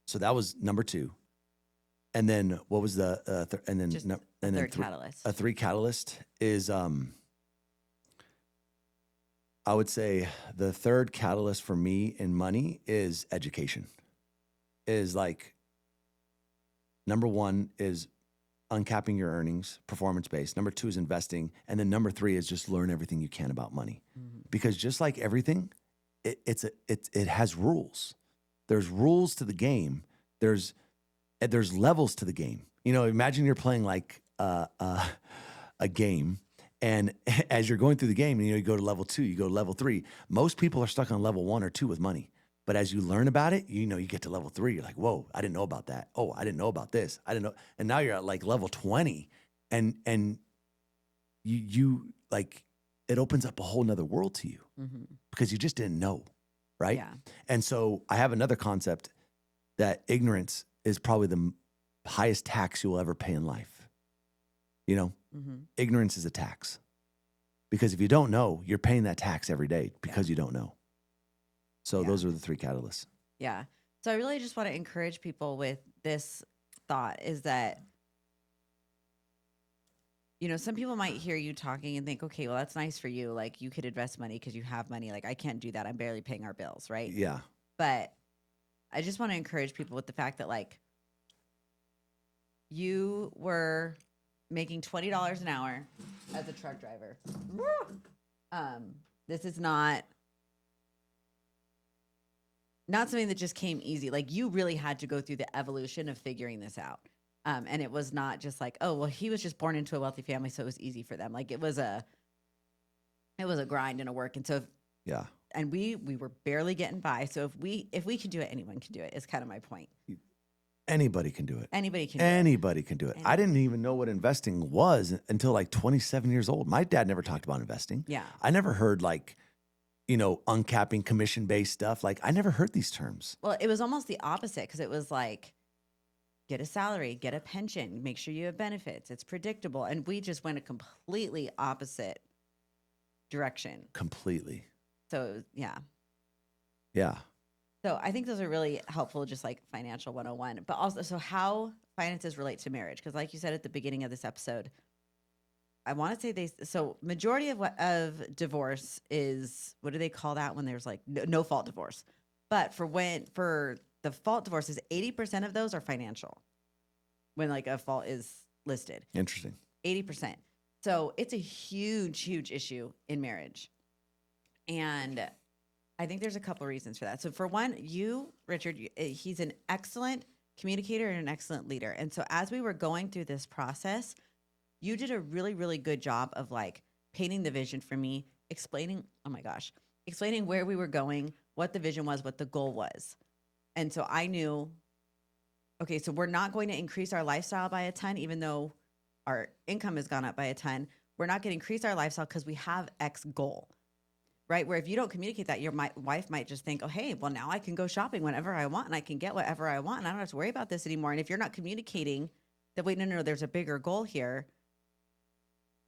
So that was number two. And then what was the and then Just no, a and then third catalyst. a 3 catalyst is I would say the third catalyst for me in money is education. Is like number 1 is uncapping your earnings, performance based. Number 2 is investing, and then number 3 is just learn everything you can about money. Mhm. Because just like everything, it has rules. There's rules to the game. There's levels to the game. You know, imagine you're playing like a game, and as you're going through the game, you go to level 2, you go to level 3. Most people are stuck on level 1 or 2 with money. But as you learn about it, you get to level 3. You're like, whoa, I didn't know about that. Oh, I didn't know about this. I didn't know. And now you're at like level 20, and you like it opens up a whole nother world to you Mhm. because you just didn't know, right? Yeah. And so I have another concept that ignorance is probably the highest tax you'll ever pay in life. You know, Mhm. ignorance is a tax because if you don't know, you're paying that tax every day because you don't know. So Yeah. those are the 3 catalysts. Yeah. So I really just want to encourage people with this thought is that, some people might hear you talking and think, okay, well, that's nice for you. Like you could invest money because you have money. Like I can't do that. I'm barely paying our bills. Right. Yeah. But I just want to encourage people with the fact that like you were making $20 an hour as a truck driver. This is not something that just came easy. Like you really had to go through the evolution of figuring this out. And it was not just like, oh, well, he was just born into a wealthy family, so it was easy for them. Like it was a grind and a work. And so, Yeah. and we were barely getting by. So if we can do it, anyone can do it. Is kind of my point. Anybody can do it. Anybody can do it. Anybody can do it. I Anybody. didn't even know what investing was until like 27 years old. My dad never talked about investing. Yeah. I never heard like, uncapping commission-based stuff. Like I never heard these terms. Well, it was almost the opposite because it was like, get a salary, get a pension, make sure you have benefits. It's predictable. And we just went a completely opposite direction. Completely. So, it was, yeah. Yeah. So I think those are really helpful, just like financial 101. But also, so how finances relate to marriage. Because like you said at the beginning of this episode, I want to say so majority of divorce is, what do they call that when there's like no fault divorce? But for the fault divorces, 80% of those are financial when like a fault is listed. Interesting. 80%. So it's a huge, huge issue in marriage. And I think there's a couple of reasons for that. So for one, Richard, he's an excellent communicator and an excellent leader. And so as we were going through this process, you did a really, really good job of like painting the vision for me, explaining where we were going, what the vision was, what the goal was. And so I knew, okay, so we're not going to increase our lifestyle by a ton, even though our income has gone up by a ton. We're not going to increase our lifestyle because we have X goal, right? Where if you don't communicate that, your wife might just think, oh, hey, well, now I can go shopping whenever I want and I can get whatever I want and I don't have to worry about this anymore. And if you're not communicating that, wait, no, there's a bigger goal here,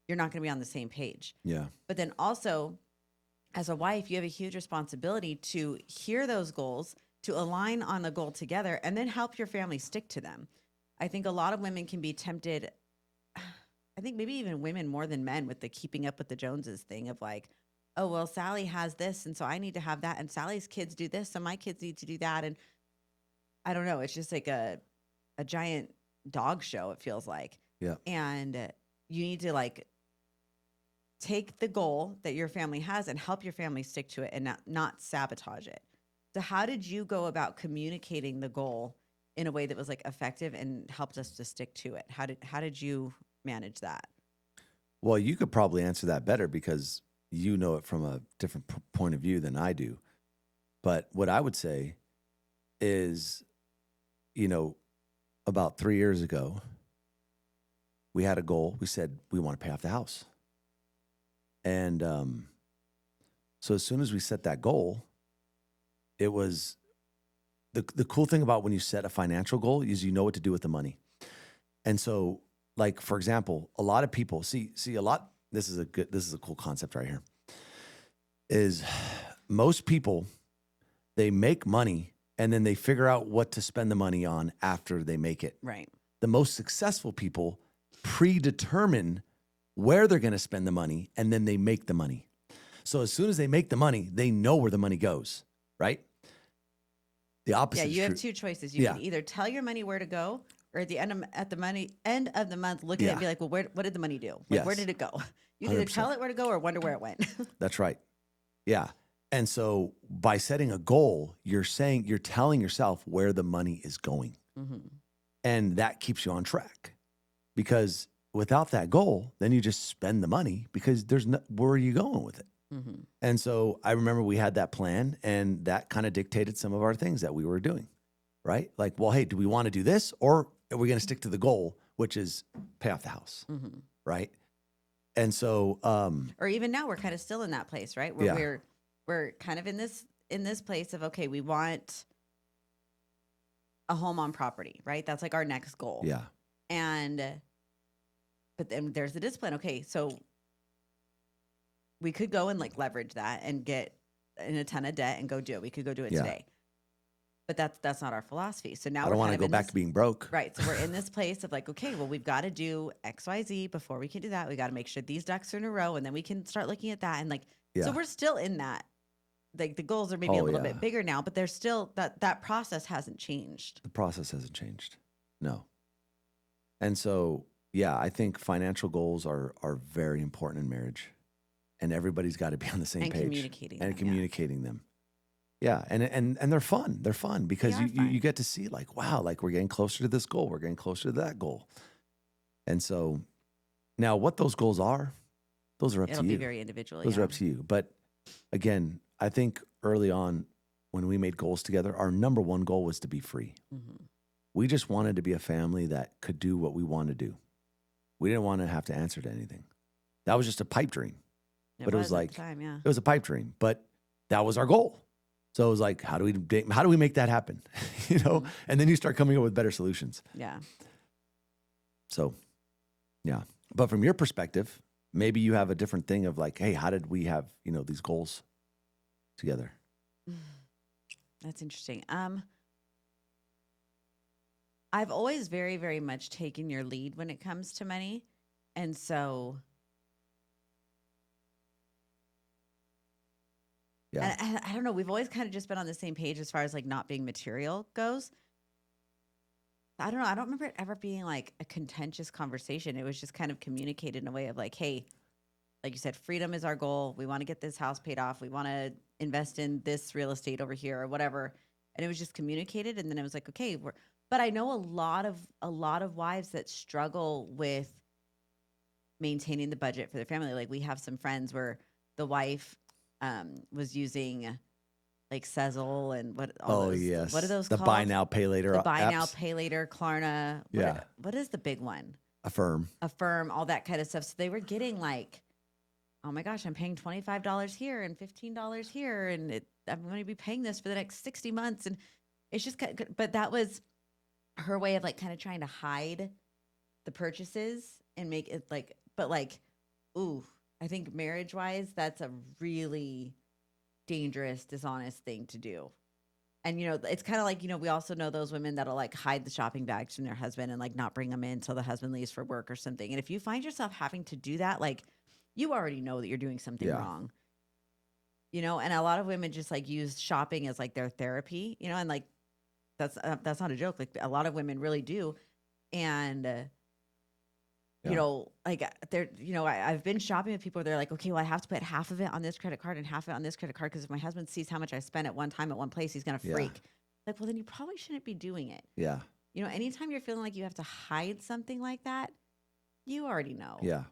you're not going to be on the same page. Yeah. But then also, as a wife, you have a huge responsibility to hear those goals, to align on the goal together, and then help your family stick to them. I think a lot of women can be tempted, I think maybe even women more than men, with the keeping up with the Joneses thing of like, oh, well, Sally has this, and so I need to have that, and Sally's kids do this, so my kids need to do that. And I don't know, it's just like a giant dog show, it feels like. Yeah. And you need to like take the goal that your family has and help your family stick to it and not sabotage it. So how did you go about communicating the goal in a way that was like effective and helped us to stick to it? How did you manage that? Well, you could probably answer that better because you know it from a different point of view than I do. But what I would say is, about 3 years ago, we had a goal. We said we want to pay off the house. And so as soon as we set that goal, it was the cool thing about when you set a financial goal is you know what to do with the money. And so, like, for example, a lot of people see a lot. This is a cool concept right here. Is most people, they make money and then they figure out what to spend the money on after they make it. Right. The most successful people predetermine where they're going to spend the money, and then they make the money. So as soon as they make the money, they know where the money goes, right? The opposite. Yeah, you is have true. two choices. You can either tell your money where to go, or at the end of the month, look at it and be like, well, what did the money do? Like, where did it go? You either 100%. tell it where to go or wonder where it went. That's right. Yeah. And so by setting a goal, you're telling yourself where the money is going. Mm-hmm. And that keeps you on track, because without that goal, then you just spend the money because where are you going with it? Mm-hmm. And so I remember we had that plan, and that kind of dictated some of our things that we were doing, right? Like, well, hey, do we want to do this, or are we going to stick to the goal, which is pay off the house, Mm-hmm. right? And so, or even now we're kind of still in that place, right? Where we're kind of in this place of, okay, we want a home on property, right? That's like our next goal. Yeah. But then there's the discipline. Okay, so we could go and like leverage that and get in a ton of debt and go do it. We could go do it today. But that's not our philosophy. So now I don't want to go back to being broke. Right. So we're in this place of like, okay, well, we've got to do X, Y, Z before we can do that. We got to make sure these ducks are in a row, and then we can start looking at that. And like, so we're still in that. Like the goals are maybe a little bit bigger now, but there's still that process hasn't changed. The process hasn't changed. No. And so, yeah, I think financial goals are very important in marriage, and everybody's got to be on the same page and communicating them. Yeah, and they're fun. They're fun because you get to see like, wow, like we're getting closer to this goal. We're getting closer to that goal. And so now what those goals are, those are up to you. It'll be very individual. Those are up to you. But again, I think early on when we made goals together, our number one goal was to be free. Mm-hmm. We just wanted to be a family that could do what we wanted to do. We didn't want to have to answer to anything. That was just a pipe dream. But it was like, it was a pipe dream, but that was our goal. So it was like, how do we make that happen? Mm-hmm. And then you start coming up with better solutions. Yeah. So, yeah. But from your perspective, maybe you have a different thing of like, hey, how did we have, these goals together? That's interesting. I've always very, very much taken your lead when it comes to money. And so Yeah. And I don't know. We've always kind of just been on the same page as far as like not being material goes. I don't know. I don't remember it ever being like a contentious conversation. It was just kind of communicated in a way of like, hey, like you said, freedom is our goal. We want to get this house paid off. We want to invest in this real estate over here or whatever. And it was just communicated. And then it was like, okay, but I know a lot of wives that struggle with maintaining the budget for their family. Like we have some friends where the wife was using like Sezzle and what yes. what are those the called? buy now, pay later The buy apps. now, pay later, Klarna. Yeah. What is the big one? Affirm. Affirm, all that kind of stuff. So they were getting like, oh my gosh, I'm paying $25 here and $15 here. And I'm going to be paying this for the next 60 months. And it's just, but that was her way of like kind of trying to hide the purchases and make it like, but like, ooh, I think marriage wise, that's a really dangerous, dishonest thing to do. And, you know, it's kind of like, you know, we also know those women that'll like hide the shopping bags from their husband and like not bring them in until the husband leaves for work or something. And if you find yourself having to do that, like you already know that you're doing something wrong, you know, and a lot of women just like use shopping as like their therapy, you know, and like, that's not a joke. Like a lot of women really do. And, you know, like they're, you know, I've been shopping with people where they're like, okay, well, I have to put half of it on this credit card and half of it on this credit card. Cause if my husband sees how much I spent at one time at one place, he's going to freak. Like, well, then you probably shouldn't be doing it. Yeah. You know, anytime you're feeling like you have to hide something like that, you already know. Yeah.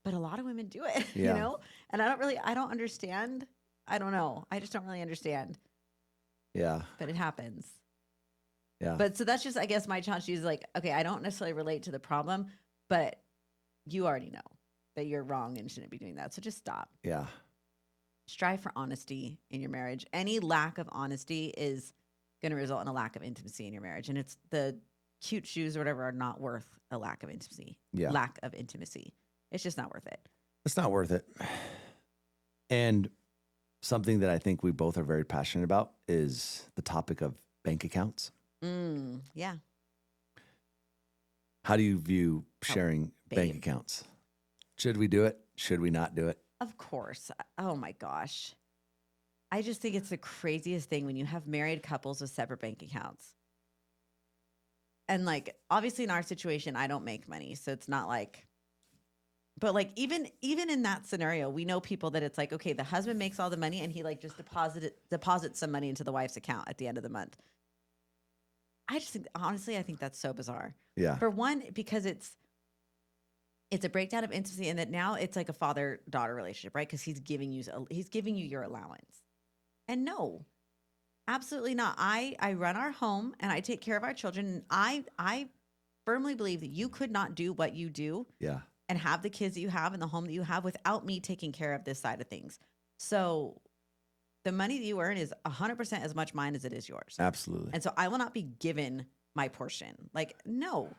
But a lot of women do it, Yeah. you know? And I don't understand. I don't know. I just don't really understand. Yeah. But it happens. Yeah. But so that's just, I guess, my challenge is like, okay, I don't necessarily relate to the problem, but you already know that you're wrong and shouldn't be doing that. So just stop. Yeah. Strive for honesty in your marriage. Any lack of honesty is going to result in a lack of intimacy in your marriage. And it's the cute shoes or whatever are not worth a lack of intimacy. Yeah. Lack of intimacy. It's just not worth it. It's not worth it. And something that I think we both are very passionate about is the topic of bank accounts. Yeah. How do you view sharing bank accounts? Should we do it? Should we not do it? Of course. Oh my gosh. I just think it's the craziest thing when you have married couples with separate bank accounts. And like, obviously in our situation, I don't make money. So it's not like, but like, even in that scenario, we know people that it's like, okay, the husband makes all the money and he like just deposits some money into the wife's account at the end of the month. I just think, honestly, I think that's so bizarre. Yeah. For one, because it's a breakdown of intimacy, and that now it's like a father-daughter relationship, right? Because he's giving you your allowance. And no, absolutely not. I run our home and I take care of our children. And I firmly believe that you could not do what you do and have the kids that you have and the home that you have without me taking care of this side of things. So the money that you earn is 100% as much mine as it is yours. Absolutely. And so I will not be given my portion. Like, no,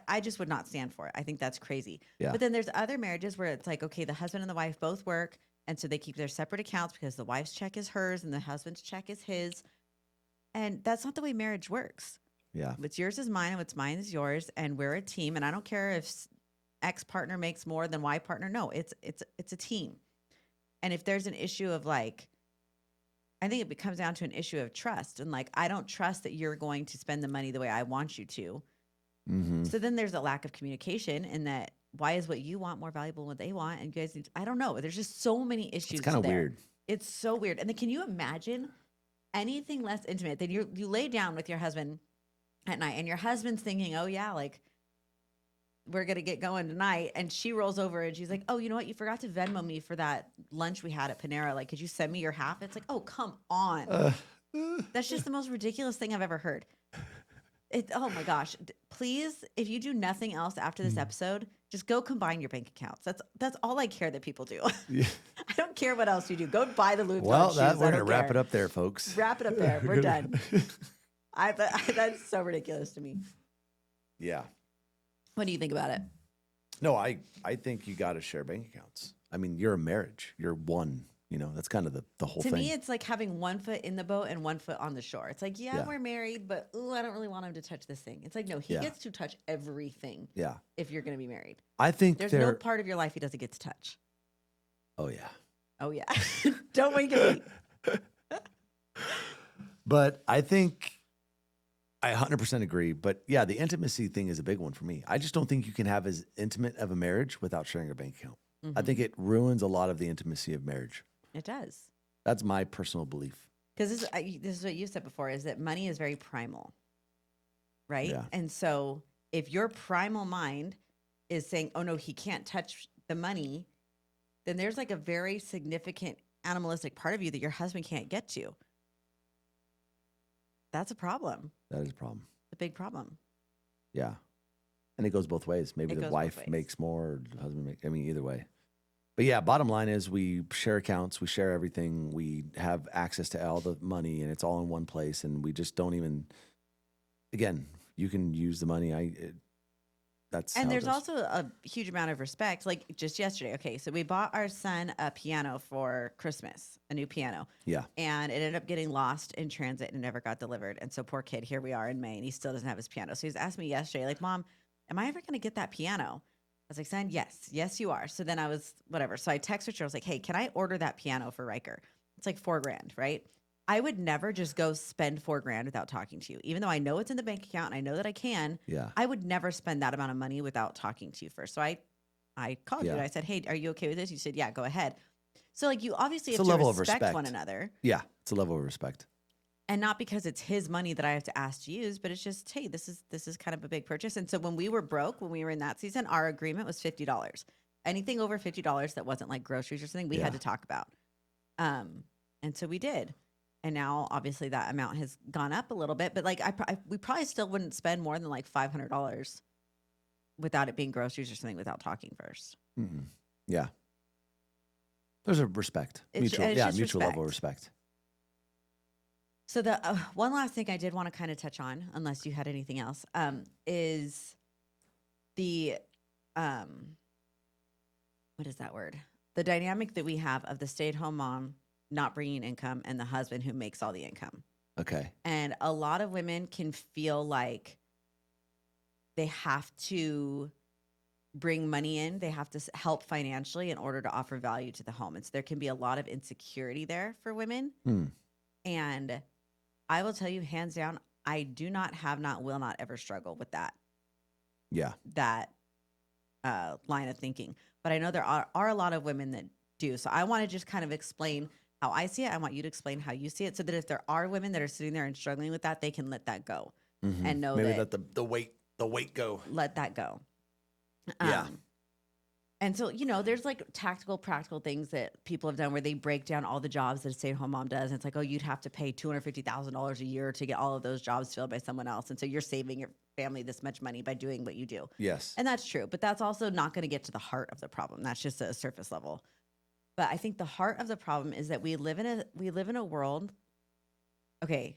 I just would not stand for it. I think that's crazy. Yeah. But then there's other marriages where it's like, okay, the husband and the wife both work. And so they keep their separate accounts because the wife's check is hers and the husband's check is his. And that's not the way marriage works. Yeah. What's yours is mine and what's mine is yours. And we're a team. And I don't care if X partner makes more than Y partner. No, it's a team. And if there's an issue of like, I think it comes down to an issue of trust. And like, I don't trust that you're going to spend the money the way I want you to. Mm-hmm. So then there's a lack of communication in that. Why is what you want more valuable than what they want? And you guys I don't know. There's just so many issues. It's kind of weird. It's so weird. And then can you imagine anything less intimate than you lay down with your husband at night and your husband's thinking, oh yeah, like we're going to get going tonight. And she rolls over and she's like, oh, you know what? You forgot to Venmo me for that lunch we had at Panera. Like, could you send me your half? It's like, oh, come on. That's just the most ridiculous thing I've ever heard. Oh my gosh. Please, if you do nothing else after this episode, just go combine your bank accounts. That's all I care that people do. Yeah. I don't care what else you do. Go buy the Louis Vuitton Well, shoes. we're going to wrap it up there, folks. Wrap it up there. We're done. That's so ridiculous to me. Yeah. What do you think about it? No, I think you got to share bank accounts. I mean, you're a marriage. You're one. You know, that's kind of the whole thing. To me, it's like having one foot in the boat and one foot on the shore. It's like, yeah. We're married, but I don't really want him to touch this thing. It's like, no, he gets to touch everything. Yeah. If you're going to be married. I think there's no part of your life he doesn't get to touch. Oh, yeah. Oh yeah. Don't wink at me. But I think I 100% agree. But yeah, the intimacy thing is a big one for me. I just don't think you can have as intimate of a marriage without sharing a bank account. I think it ruins a lot of the intimacy of marriage. It does. That's my personal belief. Because this is what you said before, is that money is very primal, right? Yeah. And so if your primal mind is saying, oh no, he can't touch the money, then there's like a very significant animalistic part of you that your husband can't get to. That's a problem. That is a problem. A big problem. Yeah. And it goes both ways. Maybe It the goes wife both ways. makes more, or the husband makes, I mean, either way. But yeah, bottom line is we share accounts, we share everything, we have access to all the money, and it's all in one place, and we just don't even. Again, you can use the money. That's And how it there's goes. also a huge amount of respect. Like just yesterday, okay, so we bought our son a piano for Christmas, a new piano. Yeah. And it ended up getting lost in transit and never got delivered. And so poor kid, here we are in May, and he still doesn't have his piano. So he's asked me yesterday, like, Mom, am I ever going to get that piano? I was like, son, yes, you are. So then I was whatever. So I texted her. I was like, hey, can I order that piano for Riker? It's like $4,000, right? I would never just go spend $4,000 without talking to you, even though I know it's in the bank account and I know that I can. Yeah. I would never spend that amount of money without talking to you first. So I called you Yeah. and I said, hey, are you okay with this? You said, yeah, go ahead. So like you obviously It's have a to level of respect respect. one another. Yeah. It's a level of respect. And not because it's his money that I have to ask to use, but it's just, hey, this is kind of a big purchase. And so when we were broke, when we were in that season, our agreement was $50. Anything over $50 that wasn't like groceries or something, we had Yeah. to talk about. And so we did. And now obviously that amount has gone up a little bit, but like we probably still wouldn't spend more than like $500 without it being groceries or something without talking first. Mm-mm. Yeah. There's a respect. It's Mutual just level of respect. So the one last thing I did want to kind of touch on, unless you had anything else, is the what is that word? The dynamic that we have of the stay-at-home mom not bringing income and the husband who makes all the income. Okay. And a lot of women can feel like they have to bring money in. They have to help financially in order to offer value to the home. And so there can be a lot of insecurity there for women. And I will tell you, hands down, I do not have, not will not ever struggle with that. Yeah. That line of thinking. But I know there are a lot of women that do. So I want to just kind of explain how I see it. I want you to explain how you see it, so that if there are women that are sitting there and struggling with that, they can let that go and know Maybe that let the weight go. let that go. Yeah. And so, there's like tactical, practical things that people have done where they break down all the jobs that a stay-at-home mom does. And it's like, oh, you'd have to pay $250,000 a year to get all of those jobs filled by someone else. And so you're saving your family this much money by doing what you do. Yes. And that's true. But that's also not going to get to the heart of the problem. That's just a surface level. But I think the heart of the problem is that we live in a world. Okay,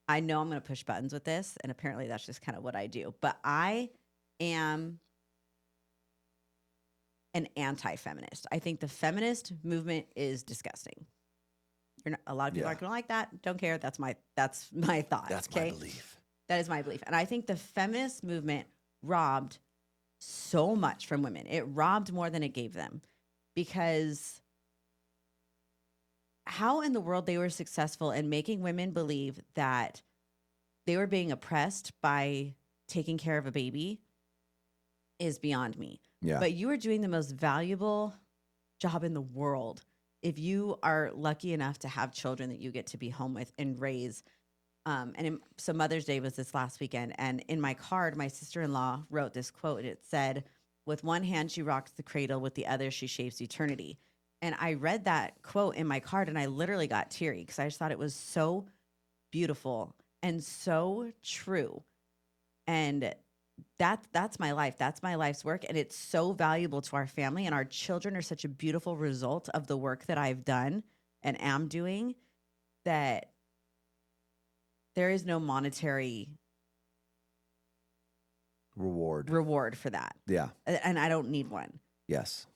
I know I'm going to push buttons with this, and apparently that's just kind of what I do. But I am an anti-feminist. I think the feminist movement is disgusting. A lot of people aren't going to like that. Don't care. That's my thought. That's okay? my belief. That is my belief. And I think the feminist movement robbed so much from women. It robbed more than it gave them, because how in the world they were successful in making women believe that they were being oppressed by taking care of a baby is beyond me. Yeah. But you are doing the most valuable job in the world if you are lucky enough to have children that you get to be home with and raise. So Mother's Day was this last weekend. And in my card, my sister-in-law wrote this quote. It said, with one hand, she rocks the cradle. With the other, she shapes eternity. And I read that quote in my card and I literally got teary because I just thought it was so beautiful and so true. And that's my life. That's my life's work. And it's so valuable to our family, and our children are such a beautiful result of the work that I've done and am doing, that there is no monetary reward for that. Yeah. And I don't need one. Yes.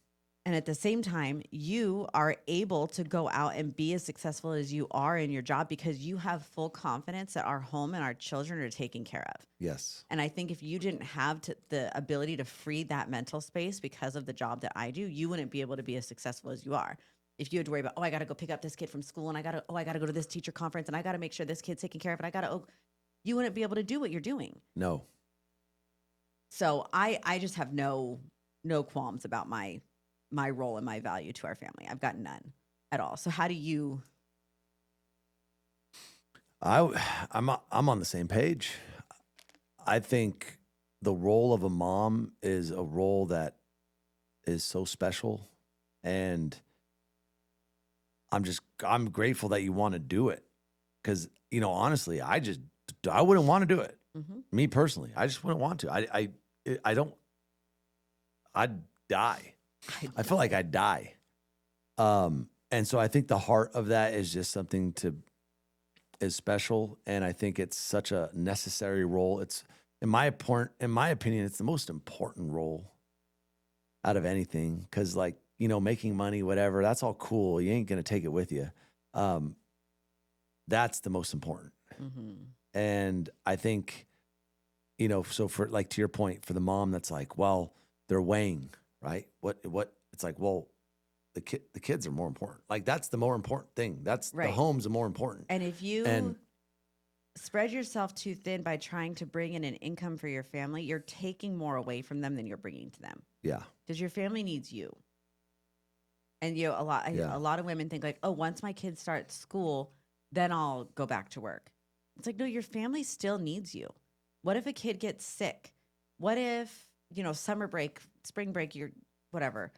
And at the same time, you are able to go out and be as successful as you are in your job because you have full confidence that our home and our children are taken care of. Yes. And I think if you didn't have the ability to free that mental space because of the job that I do, you wouldn't be able to be as successful as you are. if you had to worry about, oh, I got to go pick up this kid from school and I got to go to this teacher conference and I got to make sure this kid's taken care of and you wouldn't be able to do what you're doing. No. So I just have no qualms about my role and my value to our family. I've got none at all. So how do you? I'm on the same page. I think the role of a mom is a role that is so special, and I'm grateful that you want to do it, because honestly, I wouldn't want to do it. Mm-hmm. Me personally, I just wouldn't want to. I don't. I'd die. I feel like I'd die. And so I think the heart of that is just something is special, and I think it's such a necessary role. It's in my opinion, it's the most important role out of anything, because making money, whatever, that's all cool. You ain't gonna take it with you. That's the most important. Mm-hmm. And I think, so for to your point, for the mom that's like, well, they're weighing, right? What it's like, well, the kids are more important. Like, that's the more important thing. That's right. The home's the more important. And if you spread yourself too thin by trying to bring in an income for your family, you're taking more away from them than you're bringing to them. Yeah. Because your family needs you. And a lot of women think like, oh, once my kids start school, then I'll go back to work. It's like, no, your family still needs you. What if a kid gets sick? What if, summer break, spring break, whatever,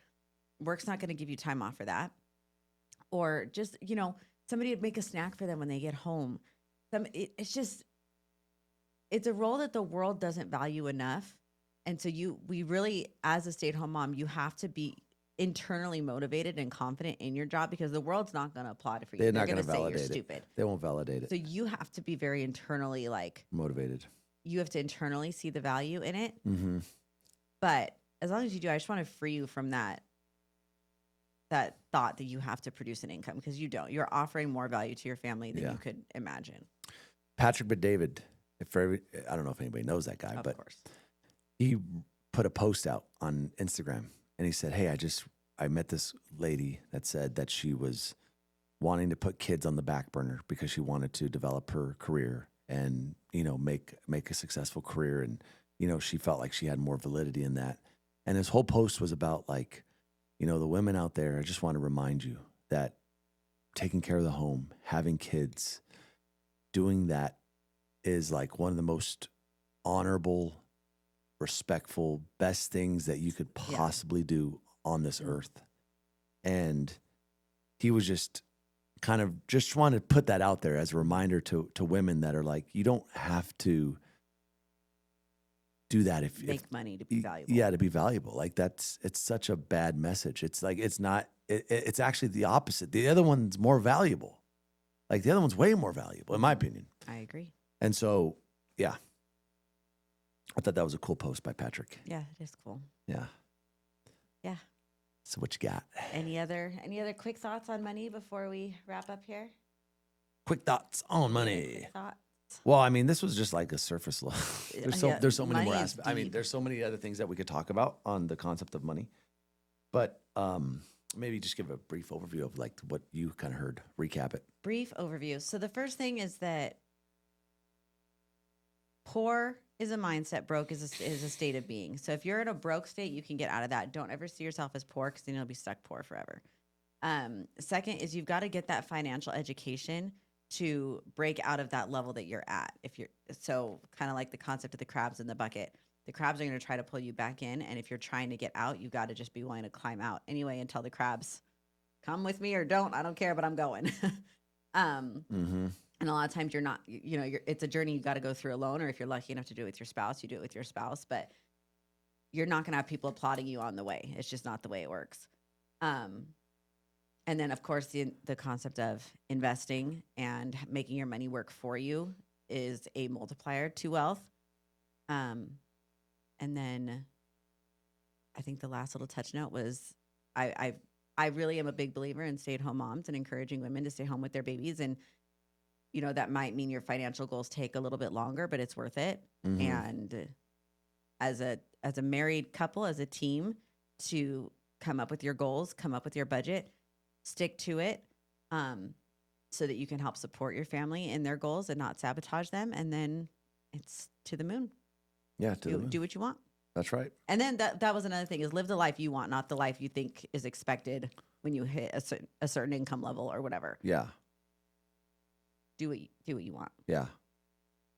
work's not going to give you time off for that? Or just, somebody would make a snack for them when they get home. It's a role that the world doesn't value enough. And so we really, as a stay-at-home mom, you have to be internally motivated and confident in your job, because the world's not going to applaud it for you. They're not going to say validate you're it. Stupid. They won't validate it. So you have to be very internally motivated. You have to internally see the value in it. Mm-hmm. But as long as you do, I just want to free you from that thought that you have to produce an income, because you don't. You're offering more value to your family than you could imagine. Patrick Bet-David, I don't know if anybody knows that guy, of but course. He put a post out on Instagram, and he said, hey, I met this lady that said that she was wanting to put kids on the back burner because she wanted to develop her career and, make a successful career. And, she felt like she had more validity in that. And his whole post was about the women out there, I just want to remind you that taking care of the home, having kids, doing that is one of the most honorable, respectful, best things that you could possibly do on this earth. And he was just kind of just trying to put that out there as a reminder to women that are like, you don't have to do that if money to be valuable. Yeah, to be valuable. It's such a bad message. It's it's actually the opposite. The other one's more valuable. The other one's way more valuable, in my opinion. I agree. And so, yeah. I thought that was a cool post by Patrick. Yeah, it is cool. Yeah. Yeah. So what you got? Any other quick thoughts on money before we wrap up here? Quick thoughts on money. Quick thoughts. Well, I mean, this was just like a surface level. There's so many more aspects. I mean, there's so many other things that we could talk about on the concept of money. But maybe just give a brief overview of what you kind of heard. Recap it. Brief overview. So the first thing is that poor is a mindset, broke is a state of being. So if you're in a broke state, you can get out of that. Don't ever see yourself as poor, because then you'll be stuck poor forever. Second is you've got to get that financial education to break out of that level that you're at. So kind of like the concept of the crabs in the bucket. The crabs are going to try to pull you back in, and if you're trying to get out, you've got to just be willing to climb out anyway until the crabs come with me or don't. I don't care, but I'm going. Mm-hmm. And a lot of times you're not, it's a journey you got to go through alone, or if you're lucky enough to do it with your spouse, you do it with your spouse, but you're not going to have people applauding you on the way. It's just not the way it works. And then, of course, the concept of investing and making your money work for you is a multiplier to wealth. And then I think the last little touch note was I really am a big believer in stay-at-home moms and encouraging women to stay home with their babies. And, that might mean your financial goals take a little bit longer, but it's worth it. Mm-hmm. And as a married couple, as a team, to come up with your goals, come up with your budget, stick to it, so that you can help support your family in their goals and not sabotage them. And then it's to the moon. Yeah, to the moon. Do what you want. That's right. And then that was another thing, is live the life you want, not the life you think is expected when you hit a certain income level or whatever. Yeah. Do what you want. Yeah.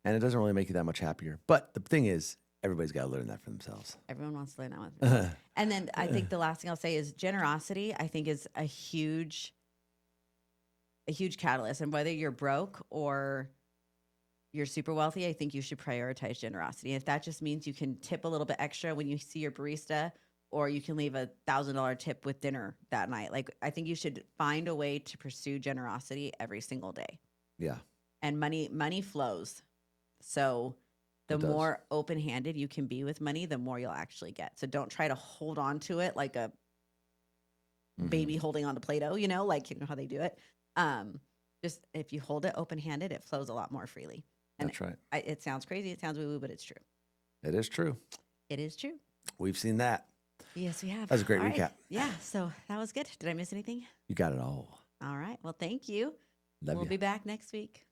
And it doesn't really make you that much happier. But the thing is, everybody's got to learn that for themselves. Everyone wants to learn that one. And then I think the last thing I'll say is generosity, I think, is a huge catalyst. And whether you're broke or you're super wealthy, I think you should prioritize generosity. If that just means you can tip a little bit extra when you see your barista, or you can leave $1,000 tip with dinner that night. Like, I think you should find a way to pursue generosity every single day. Yeah. And money flows. So the more open-handed you can be with money, the more you'll actually get. So don't try to hold on to it like a baby holding on to Play-Doh, like, how they do it. Just if you hold it open-handed, it flows a lot more freely. And that's right. It sounds crazy. It sounds woo-woo, but it's true. It is true. It is true. We've seen that. Yes, we have. That was a great all recap. Right. Yeah, so that was good. Did I miss anything? You got it all. All right. Well, thank you. Love We'll you. be back next week.